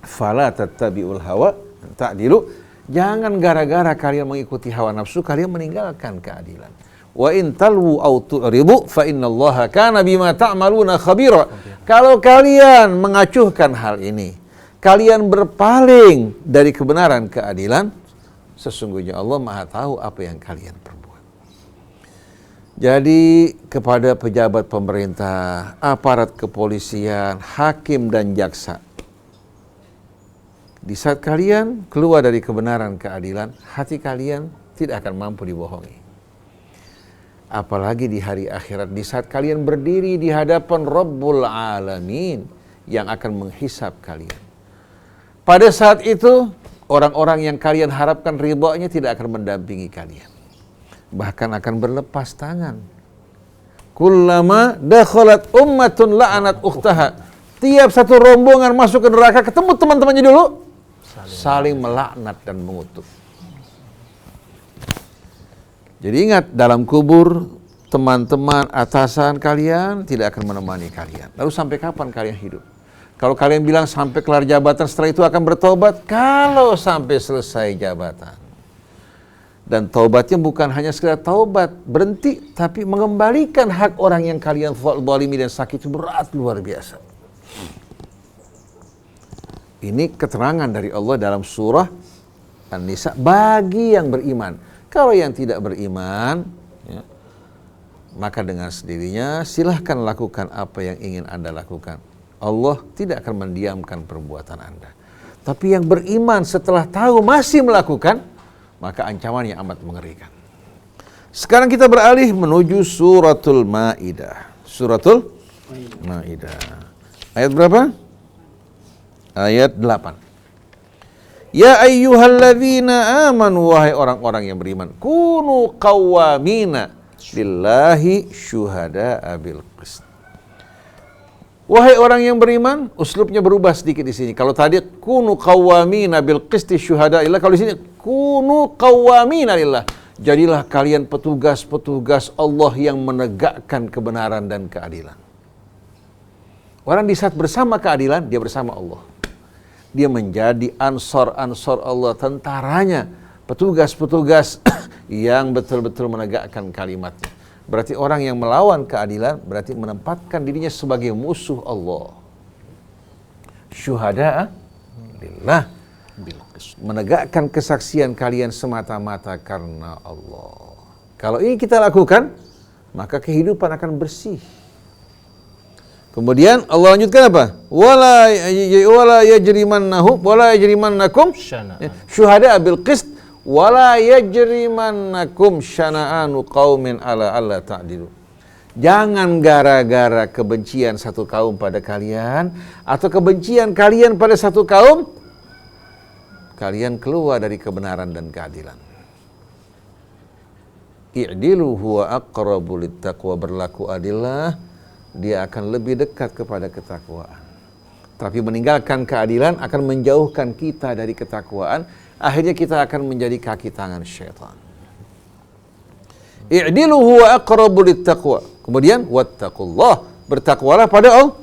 Fala tattabi'ul hawa ta'dilu. Jangan gara-gara kalian mengikuti hawa nafsu kalian meninggalkan keadilan. Wa in talwu aw tu'ridu fa innallaha kana bima ta'maluna khabira. Kalau kalian mengacuhkan hal ini, kalian berpaling dari kebenaran keadilan, sesungguhnya Allah Maha tahu apa yang kalian perbuat. Jadi kepada pejabat pemerintah, aparat kepolisian, hakim dan jaksa, di saat kalian keluar dari kebenaran keadilan, hati kalian tidak akan mampu dibohongi. Apalagi di hari akhirat, di saat kalian berdiri di hadapan Rabbul Alamin yang akan menghisap kalian. Pada saat itu, orang-orang yang kalian harapkan ridhonya tidak akan mendampingi kalian. Bahkan akan berlepas tangan. Kullama dakhalat ummatun la'anat ukhtaha. Tiap satu rombongan masuk ke neraka, ketemu teman-temannya dulu, saling melaknat dan mengutuk. Jadi ingat, dalam kubur teman-teman atasan kalian tidak akan menemani kalian. Lalu sampai kapan kalian hidup? Kalau kalian bilang sampai kelar jabatan, setelah itu akan bertobat, kalau sampai selesai jabatan. Dan taubatnya bukan hanya sekedar taubat, berhenti, tapi mengembalikan hak orang yang kalian zalimi dan sakit itu berat luar biasa. Ini keterangan dari Allah dalam surah An-Nisa bagi yang beriman. Kalau yang tidak beriman, ya, maka dengan sendirinya silahkan lakukan apa yang ingin Anda lakukan. Allah tidak akan mendiamkan perbuatan Anda. Tapi yang beriman setelah tahu masih melakukan, maka ancamannya amat mengerikan. Sekarang kita beralih menuju suratul Maidah. Suratul Maidah. Ayat berapa? Ayat 8. Ya ayyuhalladzina amanu, wahai orang-orang yang beriman, kunu qawwamina lillahi syuhada'a bil qist. Wahai orang yang beriman, uslubnya berubah sedikit di sini. Kalau tadi kunu qawwamina bil qisti syuhada lillah, kalau di sini kunu qawwamina lillah. Jadilah kalian petugas-petugas Allah yang menegakkan kebenaran dan keadilan. Orang di saat bersama keadilan, dia bersama Allah. Dia menjadi ansor-ansor Allah, tentaranya, petugas-petugas yang betul-betul menegakkan kalimatnya. Berarti orang yang melawan keadilan berarti menempatkan dirinya sebagai musuh Allah. Syuhada'a lillah, menegakkan kesaksian kalian semata-mata karena Allah. Kalau ini kita lakukan, maka kehidupan akan bersih. Kemudian Allah lanjutkan apa? Wala yajrimannakum syuhada'a bil qist wala yajrimannakum syana'anu qaumin ala alla ta'dilu. Jangan gara-gara kebencian satu kaum pada kalian atau kebencian kalian pada satu kaum, kalian keluar dari kebenaran dan keadilan. I'dilu huwa aqrabu littaqwa, berlaku adillah, dia akan lebih dekat kepada ketakwaan. Tapi meninggalkan keadilan akan menjauhkan kita dari ketakwaan. Akhirnya kita akan menjadi kaki tangan syaitan. I'dilu huwa aqrabu littaqwa. Kemudian wattaqullah, bertakwalah pada Allah.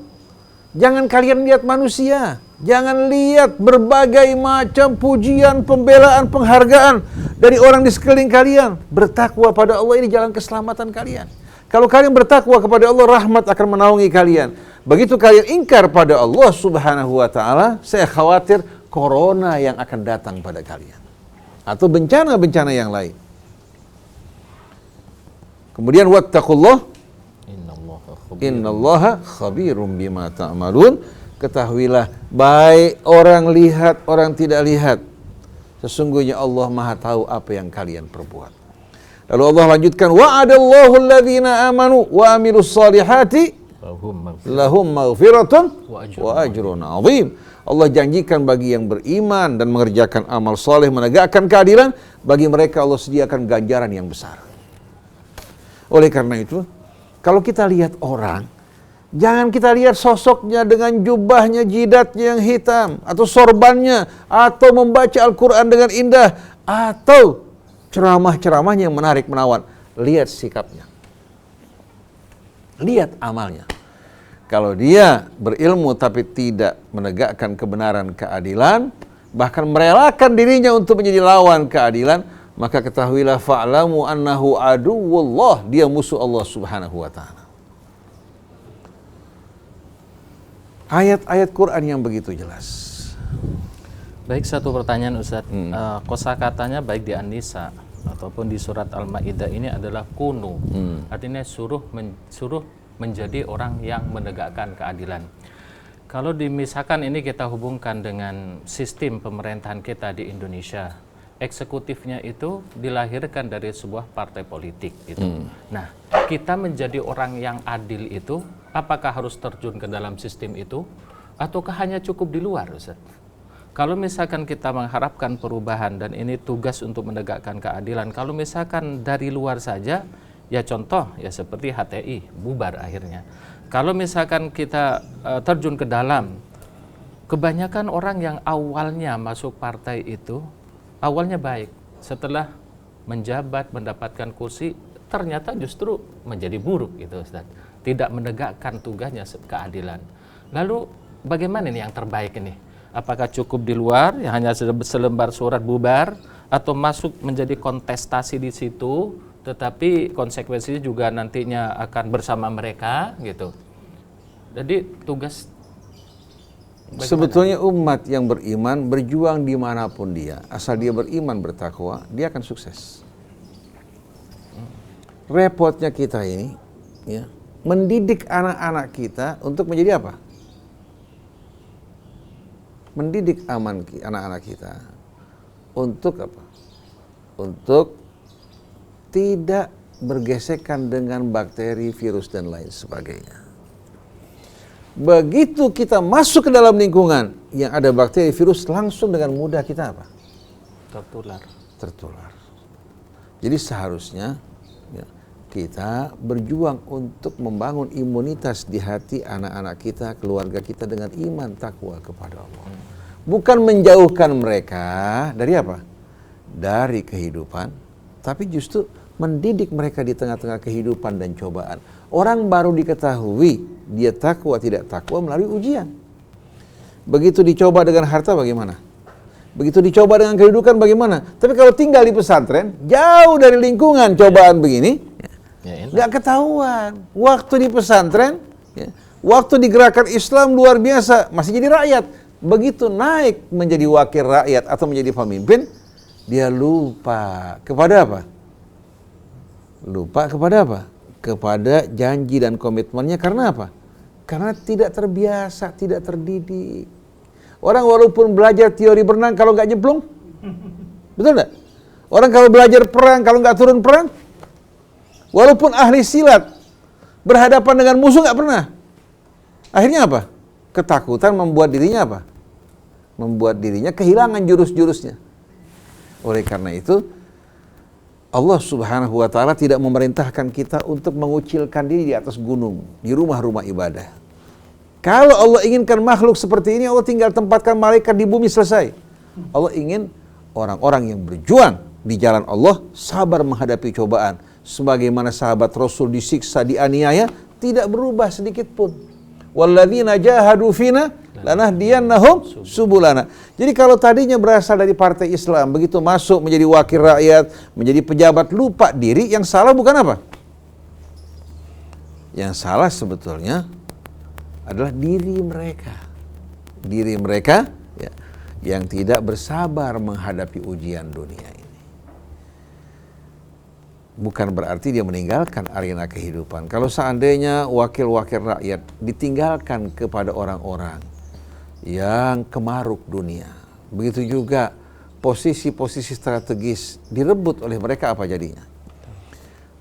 Jangan kalian lihat manusia, jangan lihat berbagai macam pujian, pembelaan, penghargaan dari orang di sekeliling kalian. Bertakwa pada Allah, ini jalan keselamatan kalian. Kalau kalian bertakwa kepada Allah, rahmat akan menaungi kalian. Begitu kalian ingkar pada Allah Subhanahu wa taala, saya khawatir corona yang akan datang pada kalian atau bencana-bencana yang lain. Kemudian wattaqullah, innallaha khabirum bima ta'malun. Ketahuilah, baik orang lihat, orang tidak lihat, sesungguhnya Allah Maha tahu apa yang kalian perbuat. Lalu Allah lanjutkan, wa'adallahu alladhina amanu wa amilus salihati lahum maghfiratun wa ajrun 'azim. Allah janjikan bagi yang beriman dan mengerjakan amal soleh, menegakkan keadilan, bagi mereka Allah sediakan ganjaran yang besar. Oleh karena itu, kalau kita lihat orang, jangan kita lihat sosoknya dengan jubahnya, jidatnya yang hitam, atau sorbannya, atau membaca Al-Quran dengan indah, atau ceramah-ceramahnya yang menarik menawan. Lihat sikapnya, lihat amalnya. Kalau dia berilmu tapi tidak menegakkan kebenaran keadilan, bahkan merelakan dirinya untuk menjadi lawan keadilan, maka ketahuilah fa'lamu annahu aduwwullah, dia musuh Allah Subhanahu wa taala. Ayat-ayat Quran yang begitu jelas. Baik, satu pertanyaan Ustaz. Kosakatanya baik di An-Nisa ataupun di surat Al-Maidah ini adalah kunu. Artinya suruh menjadi orang yang menegakkan keadilan. Kalau misalkan ini kita hubungkan dengan sistem pemerintahan kita di Indonesia, eksekutifnya itu dilahirkan dari sebuah partai politik gitu. Nah, kita menjadi orang yang adil itu apakah harus terjun ke dalam sistem itu ataukah hanya cukup di luar, Ustaz? Kalau misalkan kita mengharapkan perubahan dan ini tugas untuk menegakkan keadilan, kalau misalkan dari luar saja, ya contoh ya seperti HTI bubar akhirnya. Kalau misalkan kita terjun ke dalam, kebanyakan orang yang awalnya masuk partai itu awalnya baik, setelah menjabat mendapatkan kursi ternyata justru menjadi buruk gitu, Ustaz. Tidak menegakkan tugasnya keadilan. Lalu bagaimana ini yang terbaik ini? Apakah cukup di luar yang hanya selembar surat bubar atau masuk menjadi kontestasi di situ tetapi konsekuensinya juga nantinya akan bersama mereka gitu. Jadi tugas bagaimana? Sebetulnya umat yang beriman berjuang dimanapun dia, asal dia beriman bertakwa, dia akan sukses. Repotnya kita ini, ya, mendidik anak-anak kita untuk menjadi apa? Mendidik anak-anak kita untuk apa? Untuk tidak bergesekan dengan bakteri, virus dan lain sebagainya. Begitu kita masuk ke dalam lingkungan yang ada bakteri, virus, langsung dengan mudah kita apa? Tertular. Jadi seharusnya ya, kita berjuang untuk membangun imunitas di hati anak-anak kita, keluarga kita dengan iman takwa kepada Allah. Bukan menjauhkan mereka dari apa? Dari kehidupan, tapi justru mendidik mereka di tengah-tengah kehidupan dan cobaan. Orang baru diketahui dia takwa tidak takwa melalui ujian. Begitu dicoba dengan harta bagaimana? Begitu dicoba dengan kehidupan bagaimana? Tapi kalau tinggal di pesantren, jauh dari lingkungan cobaan begini, nggak ketahuan. Waktu di pesantren, ya, waktu di gerakan Islam luar biasa, masih jadi rakyat. Begitu naik menjadi wakil rakyat atau menjadi pemimpin, dia lupa kepada apa? Lupa kepada apa? Kepada janji dan komitmennya. Karena apa? Karena tidak terbiasa, tidak terdidik. Orang walaupun belajar teori berenang kalau nggak nyemplung, betul nggak? Orang kalau belajar perang kalau nggak turun perang, walaupun ahli silat berhadapan dengan musuh nggak pernah. Akhirnya apa? Ketakutan membuat dirinya apa? Membuat dirinya kehilangan jurus-jurusnya. Oleh karena itu, Allah Subhanahu wa Ta'ala tidak memerintahkan kita untuk mengucilkan diri di atas gunung, di rumah-rumah ibadah. Kalau Allah inginkan makhluk seperti ini, Allah tinggal tempatkan malaikat di bumi, selesai. Allah ingin orang-orang yang berjuang di jalan Allah, sabar menghadapi cobaan. Sebagaimana sahabat Rasul disiksa, dianiaya, tidak berubah sedikit pun. Walladzina jahadu fina lanahdiyannahum subulana. Jadi kalau tadinya berasal dari partai Islam, begitu masuk menjadi wakil rakyat, menjadi pejabat, lupa diri, yang salah bukan apa? Yang salah sebetulnya adalah diri mereka. Diri mereka ya, yang tidak bersabar menghadapi ujian dunia ini. Bukan berarti dia meninggalkan arena kehidupan. Kalau seandainya wakil-wakil rakyat ditinggalkan kepada orang-orang yang kemaruk dunia, begitu juga posisi-posisi strategis direbut oleh mereka, apa jadinya?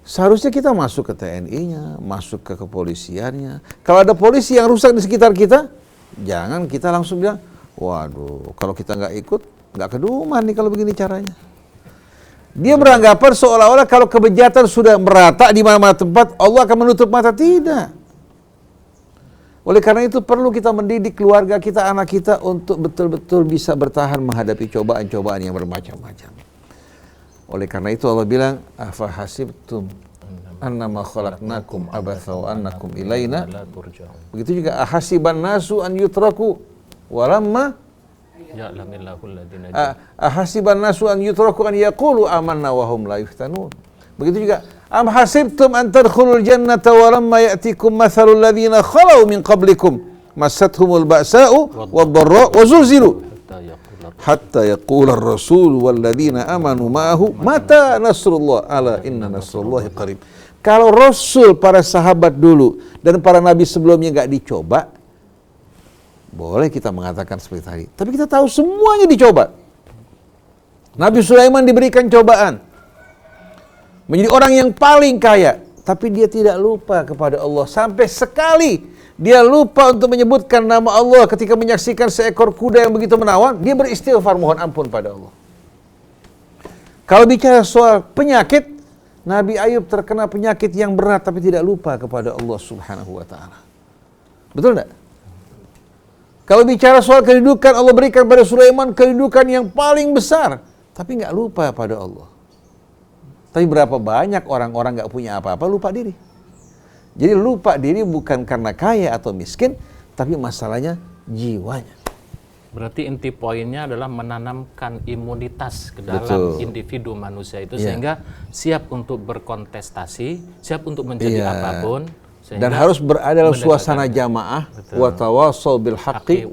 Seharusnya kita masuk ke TNI-nya, masuk ke kepolisiannya. Kalau ada polisi yang rusak di sekitar kita, jangan kita langsung bilang, waduh, kalau kita nggak ikut, nggak keduman nih kalau begini caranya. Dia beranggapan seolah-olah kalau kebejatan sudah merata di mana-mana tempat, Allah akan menutup mata. Tidak. Oleh karena itu perlu kita mendidik keluarga kita, anak kita untuk betul-betul bisa bertahan menghadapi cobaan-cobaan yang bermacam-macam. Oleh karena itu Allah bilang, afa hasibtum annama khalaqnakum abatha wa annakum ilaina. Begitu juga ahasiban nasu an yutraku walamma ahasiban nasu an yutraku an yaqulu amanna wa hum la yuftanun. Begitu juga am hasibtum an tadkhulul jannata wa lamma ya'tikum mathalul ladzina khalau min qablikum massathumul ba'sa'u wad-dharra'u wa zulzilu hatta yaqula ar-rasul walladzina amanu ma'ahu mata nasrullah ala inna nasrullahi qarib. Kalau Rasul, para sahabat dulu dan para nabi sebelumnya nggak dicoba, boleh kita mengatakan seperti tadi. Tapi kita tahu semuanya dicoba. Nabi Sulaiman diberikan cobaan, menjadi orang yang paling kaya, tapi dia tidak lupa kepada Allah. Sampai sekali dia lupa untuk menyebutkan nama Allah ketika menyaksikan seekor kuda yang begitu menawan, dia beristighfar mohon ampun pada Allah. Kalau bicara soal penyakit, Nabi Ayub terkena penyakit yang berat tapi tidak lupa kepada Allah Subhanahu wa ta'ala. Betul enggak? Kalau bicara soal kedudukan, Allah berikan pada Sulaiman kedudukan yang paling besar, tapi nggak lupa pada Allah. Tapi berapa banyak orang-orang nggak punya apa-apa lupa diri. Jadi lupa diri bukan karena kaya atau miskin, tapi masalahnya jiwanya. Berarti inti poinnya adalah menanamkan imunitas ke dalam Betul. individu manusia itu, Iya. sehingga siap untuk berkontestasi, siap untuk menjadi Iya. apapun. Dan harus berada dalam suasana jamaah. Wa tawassaw bil haqqi.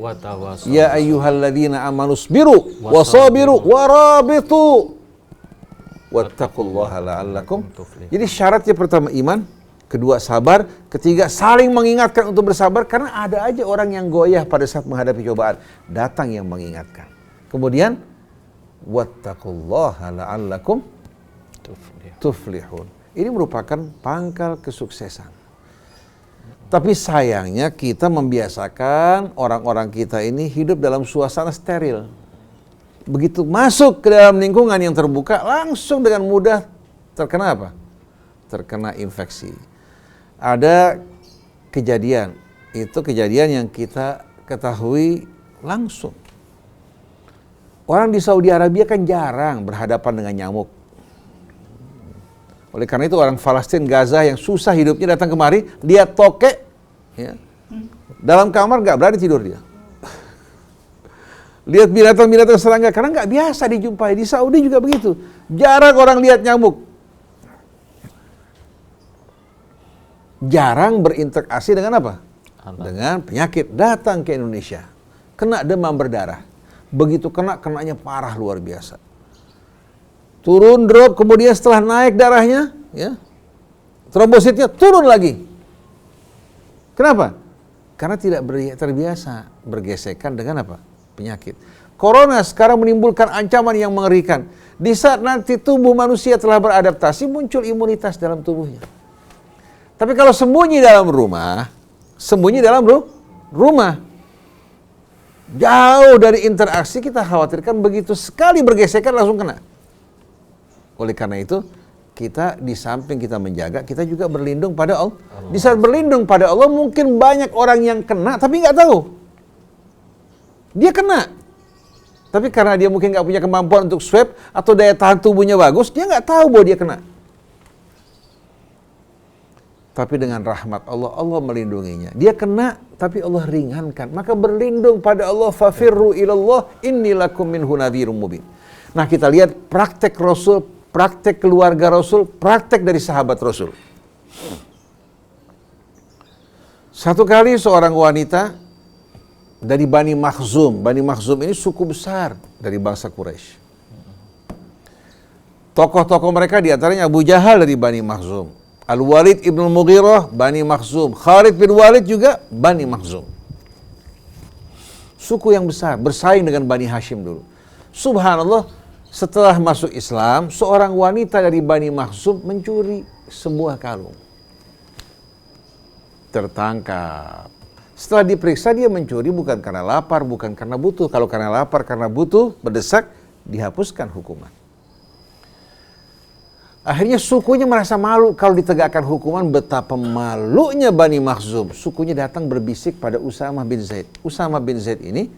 Ya ayyuhalladzina amanu sabiru wasabiru warabitu wattaqullaha la'allakum. Jadi syaratnya pertama iman, kedua sabar, ketiga saling mengingatkan untuk bersabar, karena ada aja orang yang goyah pada saat menghadapi cobaan. Datang yang mengingatkan. Kemudian wattaqullaha la'allakum tuflihun. Ini merupakan pangkal kesuksesan. Tapi sayangnya kita membiasakan orang-orang kita ini hidup dalam suasana steril. Begitu masuk ke dalam lingkungan yang terbuka, langsung dengan mudah terkena apa? Terkena infeksi. Ada kejadian, itu kejadian yang kita ketahui langsung. Orang di Saudi Arabia kan jarang berhadapan dengan nyamuk. Oleh karena itu orang Palestina Gaza yang susah hidupnya datang kemari, lihat tokek, ya, dalam kamar nggak berani tidur dia. Lihat binatang-binatang serangga, karena nggak biasa dijumpai. Di Saudi juga begitu, jarang orang lihat nyamuk. Jarang berinteraksi dengan apa? Dengan penyakit. Datang ke Indonesia, kena demam berdarah. Begitu kenanya parah luar biasa. Turun drop, kemudian setelah naik darahnya, ya, trombositnya turun lagi. Kenapa? Karena tidak terbiasa bergesekan dengan apa? Penyakit. Corona sekarang menimbulkan ancaman yang mengerikan. Di saat nanti tubuh manusia telah beradaptasi, muncul imunitas dalam tubuhnya. Tapi kalau sembunyi dalam rumah, jauh dari interaksi, kita khawatirkan begitu sekali bergesekan langsung kena. Oleh karena itu, kita di samping kita menjaga, kita juga berlindung pada Allah. Di saat berlindung pada Allah, mungkin banyak orang yang kena, tapi nggak tahu. Dia kena. Tapi karena dia mungkin nggak punya kemampuan untuk swab, atau daya tahan tubuhnya bagus, dia nggak tahu bahwa dia kena. Tapi dengan rahmat Allah, Allah melindunginya. Dia kena, tapi Allah ringankan. Maka berlindung pada Allah, fafirru ilallah, inni lakum minhu nadhirum mubin. Nah, kita lihat praktek Rasul, praktek keluarga Rasul, praktek dari sahabat Rasul. Satu kali seorang wanita dari Bani Makhzum. Bani Makhzum ini suku besar dari bangsa Quraisy. Tokoh-tokoh mereka diantaranya Abu Jahal dari Bani Makhzum, Al-Walid ibn Mughirah, Bani Makhzum, Khalid bin Walid juga Bani Makhzum. Suku yang besar, bersaing dengan Bani Hashim dulu. Subhanallah, setelah masuk Islam, seorang wanita dari Bani Makhzum mencuri sebuah kalung. Tertangkap. Setelah diperiksa, dia mencuri bukan karena lapar, bukan karena butuh. Kalau karena lapar, karena butuh, berdesak, dihapuskan hukuman. Akhirnya sukunya merasa malu kalau ditegakkan hukuman. Betapa malunya Bani Makhzum. Sukunya datang berbisik pada Usamah bin Zaid. Usamah bin Zaid ini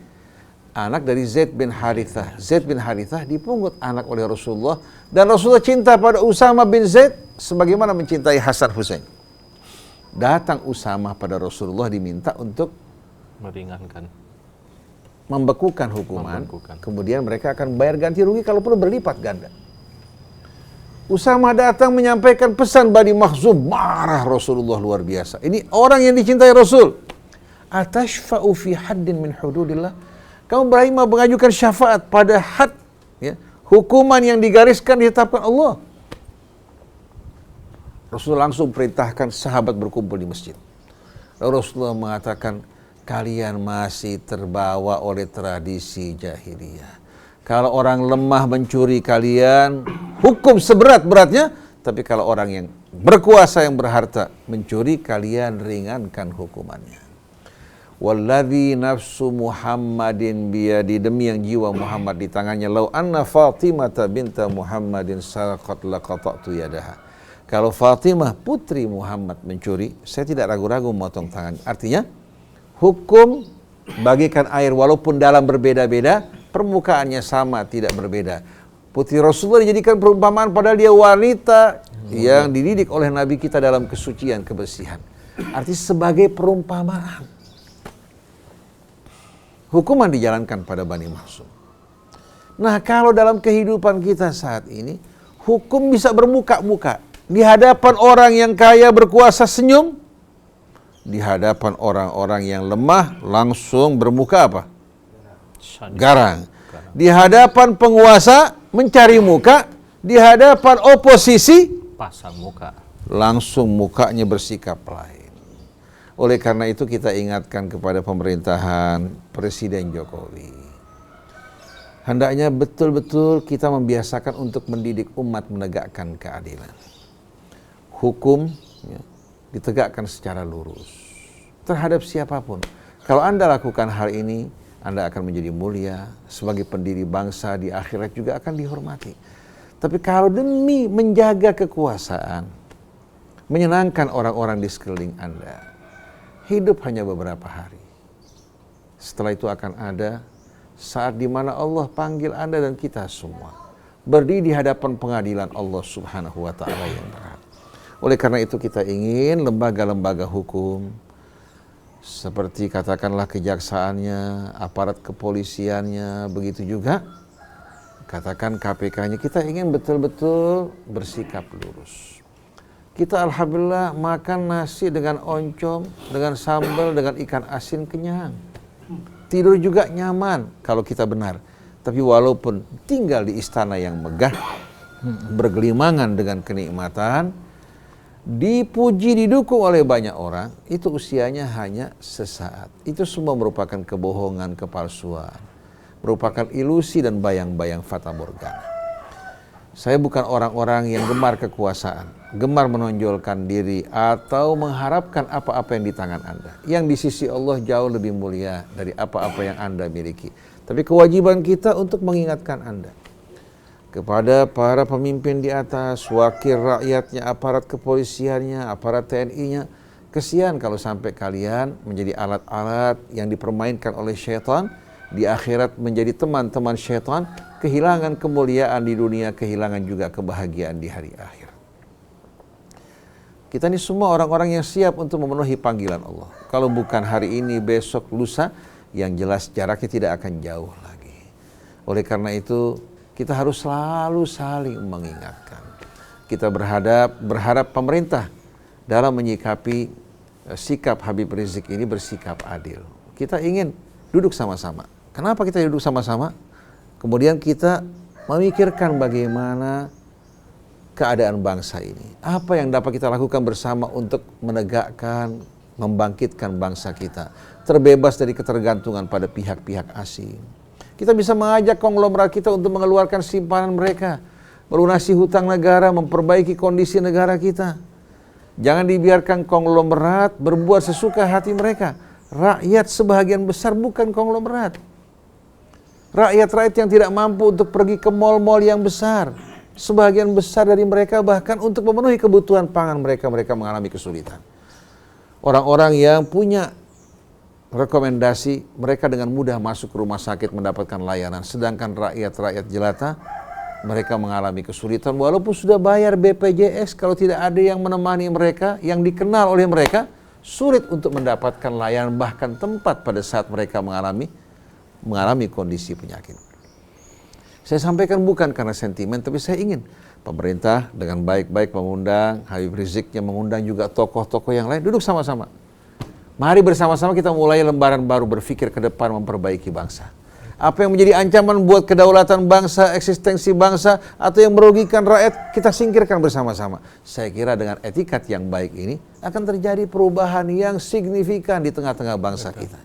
anak dari Zaid bin Harithah. Zaid bin Harithah dipungut anak oleh Rasulullah. Dan Rasulullah cinta pada Usamah bin Zaid sebagaimana mencintai Hasan Husain. Datang Usamah pada Rasulullah diminta untuk meringankan, membekukan hukuman. Kemudian mereka akan bayar ganti rugi kalau perlu berlipat ganda. Usamah datang menyampaikan pesan Bani Makhzum. Marah Rasulullah luar biasa. Ini orang yang dicintai Rasul. Atashfa'u fi haddin min hududillah. Kamu berani mengajukan syafaat pada had, ya, hukuman yang digariskan ditetapkan Allah. Rasulullah langsung perintahkan sahabat berkumpul di masjid. Lalu Rasulullah mengatakan, kalian masih terbawa oleh tradisi jahiliyah. Kalau orang lemah mencuri kalian hukum seberat-beratnya, tapi kalau orang yang berkuasa yang berharta mencuri kalian ringankan hukumannya. Walladzi nafsu Muhammadin biyadi, demi yang jiwa Muhammad di tangannya, lau anna Fatimah binta Muhammadin sarqat laqata'tu yadaha. Kalau Fatimah putri Muhammad mencuri, saya tidak ragu-ragu memotong tangan. Artinya hukum bagikan air walaupun dalam berbeda-beda, permukaannya sama, tidak berbeda. Putri Rasulullah dijadikan perumpamaan padahal dia wanita yang dididik oleh Nabi kita dalam kesucian, kebersihan. Artinya sebagai perumpamaan. Hukuman dijalankan pada Bani Makhzum. Nah, kalau dalam kehidupan kita saat ini, hukum bisa bermuka-muka. Di hadapan orang yang kaya berkuasa senyum, di hadapan orang-orang yang lemah langsung bermuka apa? Garang. Di hadapan penguasa mencari muka, di hadapan oposisi pasang muka, langsung mukanya bersikap lain. Oleh karena itu kita ingatkan kepada pemerintahan Presiden Jokowi, hendaknya betul-betul kita membiasakan untuk mendidik umat menegakkan keadilan. Hukum, ya, ditegakkan secara lurus terhadap siapapun. Kalau Anda lakukan hal ini, Anda akan menjadi mulia sebagai pendiri bangsa, di akhirat juga akan dihormati. Tapi kalau demi menjaga kekuasaan, menyenangkan orang-orang di sekeliling Anda, hidup hanya beberapa hari. Setelah itu akan ada saat di mana Allah panggil Anda dan kita semua berdiri di hadapan pengadilan Allah Subhanahu wa taala yang berat. Oleh karena itu kita ingin lembaga-lembaga hukum seperti katakanlah kejaksaannya, aparat kepolisiannya, begitu juga katakan KPK-nya, kita ingin betul-betul bersikap lurus. Kita alhamdulillah makan nasi dengan oncom, dengan sambal, dengan ikan asin kenyang. Tidur juga nyaman kalau kita benar. Tapi walaupun tinggal di istana yang megah, bergelimangan dengan kenikmatan, dipuji, didukung oleh banyak orang, itu usianya hanya sesaat. Itu semua merupakan kebohongan, kepalsuan, merupakan ilusi dan bayang-bayang fata morgana. Saya bukan orang-orang yang gemar kekuasaan, gemar menonjolkan diri atau mengharapkan apa-apa yang di tangan Anda. Yang di sisi Allah jauh lebih mulia dari apa-apa yang Anda miliki. Tapi kewajiban kita untuk mengingatkan Anda kepada para pemimpin di atas, wakil rakyatnya, aparat kepolisiannya, aparat TNI-nya. Kesian kalau sampai kalian menjadi alat-alat yang dipermainkan oleh syaitan, di akhirat menjadi teman-teman syaitan, kehilangan kemuliaan di dunia, kehilangan juga kebahagiaan di hari akhir. Kita ini semua orang-orang yang siap untuk memenuhi panggilan Allah. Kalau bukan hari ini, besok, lusa, yang jelas jaraknya tidak akan jauh lagi. Oleh karena itu, kita harus selalu saling mengingatkan. Kita berharap pemerintah dalam menyikapi sikap Habib Rizik ini bersikap adil. Kita ingin duduk sama-sama. Kenapa kita duduk sama-sama? Kemudian kita memikirkan bagaimana keadaan bangsa ini. Apa yang dapat kita lakukan bersama untuk menegakkan, membangkitkan bangsa kita, terbebas dari ketergantungan pada pihak-pihak asing. Kita bisa mengajak konglomerat kita untuk mengeluarkan simpanan mereka, melunasi hutang negara, memperbaiki kondisi negara kita. Jangan dibiarkan konglomerat berbuat sesuka hati mereka. Rakyat sebahagian besar bukan konglomerat. Rakyat-rakyat yang tidak mampu untuk pergi ke mal-mal yang besar. Sebagian besar dari mereka bahkan untuk memenuhi kebutuhan pangan mereka mengalami kesulitan. Orang-orang yang punya rekomendasi, mereka dengan mudah masuk ke rumah sakit mendapatkan layanan. Sedangkan rakyat-rakyat jelata, mereka mengalami kesulitan. Walaupun sudah bayar BPJS, kalau tidak ada yang menemani mereka, yang dikenal oleh mereka, sulit untuk mendapatkan layanan, bahkan tempat pada saat mereka mengalami kondisi penyakit. Saya sampaikan bukan karena sentimen, tapi saya ingin pemerintah dengan baik-baik mengundang Habib Riziknya, mengundang juga tokoh-tokoh yang lain, duduk sama-sama. Mari bersama-sama kita mulai lembaran baru, berpikir ke depan memperbaiki bangsa. Apa yang menjadi ancaman buat kedaulatan bangsa, eksistensi bangsa, atau yang merugikan rakyat, kita singkirkan bersama-sama. Saya kira dengan etikat yang baik ini akan terjadi perubahan yang signifikan di tengah-tengah bangsa kita.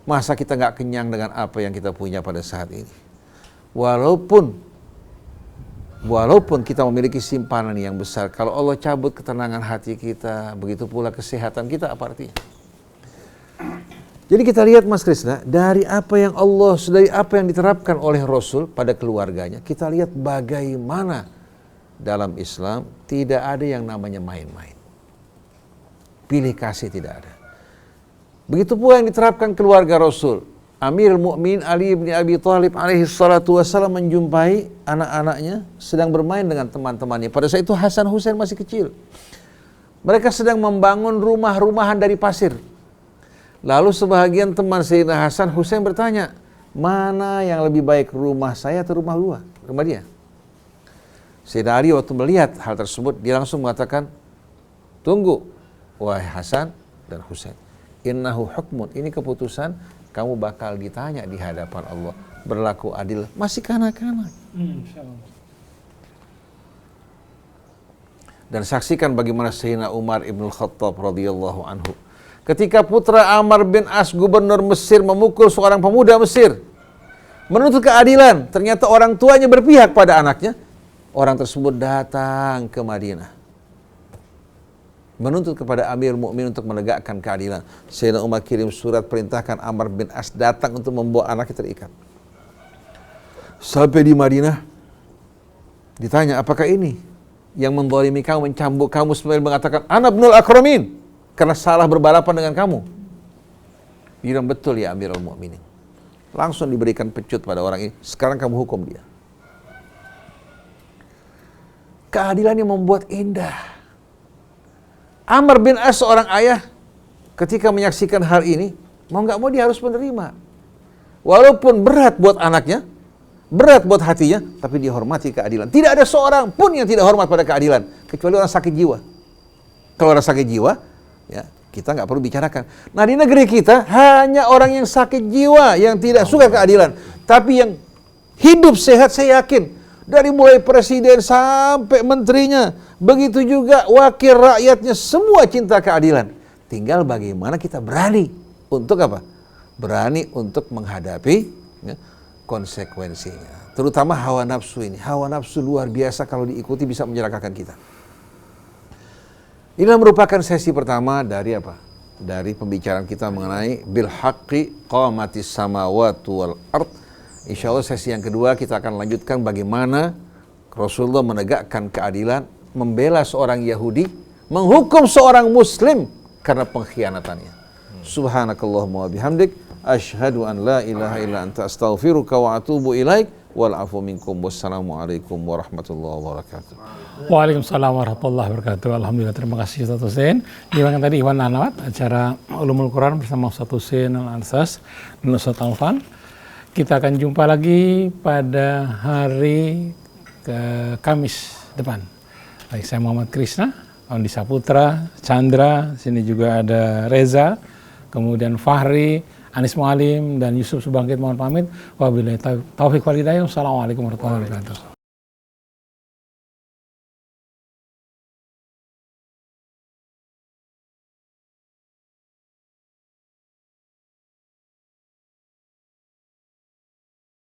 Masa kita nggak kenyang dengan apa yang kita punya pada saat ini? Walaupun kita memiliki simpanan yang besar, kalau Allah cabut ketenangan hati kita, begitu pula kesehatan kita, apa artinya? Jadi kita lihat Mas Krisna, dari apa yang diterapkan oleh Rasul pada keluarganya, kita lihat bagaimana dalam Islam tidak ada yang namanya main-main. Pilih kasih tidak ada. Begitu pula yang diterapkan keluarga Rasul. Amirul Mukminin Ali bin Abi Thalib alaihi salatu wassalam menjumpai anak-anaknya sedang bermain dengan teman-temannya. Pada saat itu Hasan Husain masih kecil. Mereka sedang membangun rumah-rumahan dari pasir. Lalu sebahagian teman Sayyidina Hasan Husain bertanya, mana yang lebih baik, rumah saya atau rumah dia? Sayyidina Ali waktu melihat hal tersebut, dia langsung mengatakan, tunggu, wahai Hasan dan Husain. Innahu hukmun, ini keputusan, kamu bakal ditanya di hadapan Allah. Berlaku adil, masih kanak-kanak. Dan saksikan bagaimana Sayyidina Umar ibn Khattab radhiyallahu anhu, ketika putra Amr bin As, gubernur Mesir, memukul seorang pemuda Mesir, menuntut keadilan, ternyata orang tuanya berpihak pada anaknya. Orang tersebut datang ke Madinah, menuntut kepada Amirul Mukminin untuk menegakkan keadilan. Sayyidina Umar kirim surat perintahkan Amr bin As datang untuk membawa anaknya terikat. Sampai di Madinah, ditanya, apakah ini yang menzalimi kamu, mencambuk kamu, sambil mengatakan, ana ibnul akramin, karena salah berbalapan dengan kamu. Dia bilang, betul ya Amirul Mukminin. Langsung diberikan pecut pada orang ini. Sekarang kamu hukum dia. Keadilan yang membuat indah. Amr bin As, seorang ayah, ketika menyaksikan hal ini, mau nggak mau dia harus menerima. Walaupun berat buat anaknya, berat buat hatinya, tapi dia hormati keadilan. Tidak ada seorang pun yang tidak hormat pada keadilan, kecuali orang sakit jiwa. Kalau orang sakit jiwa, ya kita nggak perlu bicarakan. Nah, di negeri kita hanya orang yang sakit jiwa yang tidak suka keadilan. Tapi yang hidup sehat, saya yakin, dari mulai presiden sampai menterinya, begitu juga wakil rakyatnya, semua cinta keadilan. Tinggal bagaimana kita berani untuk apa? Berani untuk menghadapi ya, konsekuensinya. Terutama hawa nafsu ini. Hawa nafsu luar biasa, kalau diikuti bisa menjelakakan kita. Inilah merupakan sesi pertama dari apa? Dari pembicaraan kita mengenai bil haqqi qamatis samawati wal ard. Insyaallah sesi yang kedua kita akan lanjutkan bagaimana Rasulullah menegakkan keadilan, membela seorang Yahudi, menghukum seorang Muslim karena pengkhianatannya. Subhanakallahumma wa bihamdik, asyhadu an la ilaha illa anta, astaghfiruka wa atubu ilaik, wal afu minkum, wassalamualaikum warahmatullahi wabarakatuh. Waalaikumsalam warahmatullahi wabarakatuh. Alhamdulillah, terima kasih Ustaz Husain. Dimakan tadi Iwan Anawat, acara Ulumul Quran bersama Ustaz Husain Al-Ansas dan Ustaz Alfan. Kita akan jumpa lagi pada hari Kamis depan. Baik, saya Muhammad Krisna, Andi Saputra, Chandra, sini juga ada Reza, kemudian Fahri, Anis Mualim, dan Yusuf Subangkit mohon pamit. Wabillahi taufiq wal hidayah. Wassalamualaikum warahmatullahi wabarakatuh.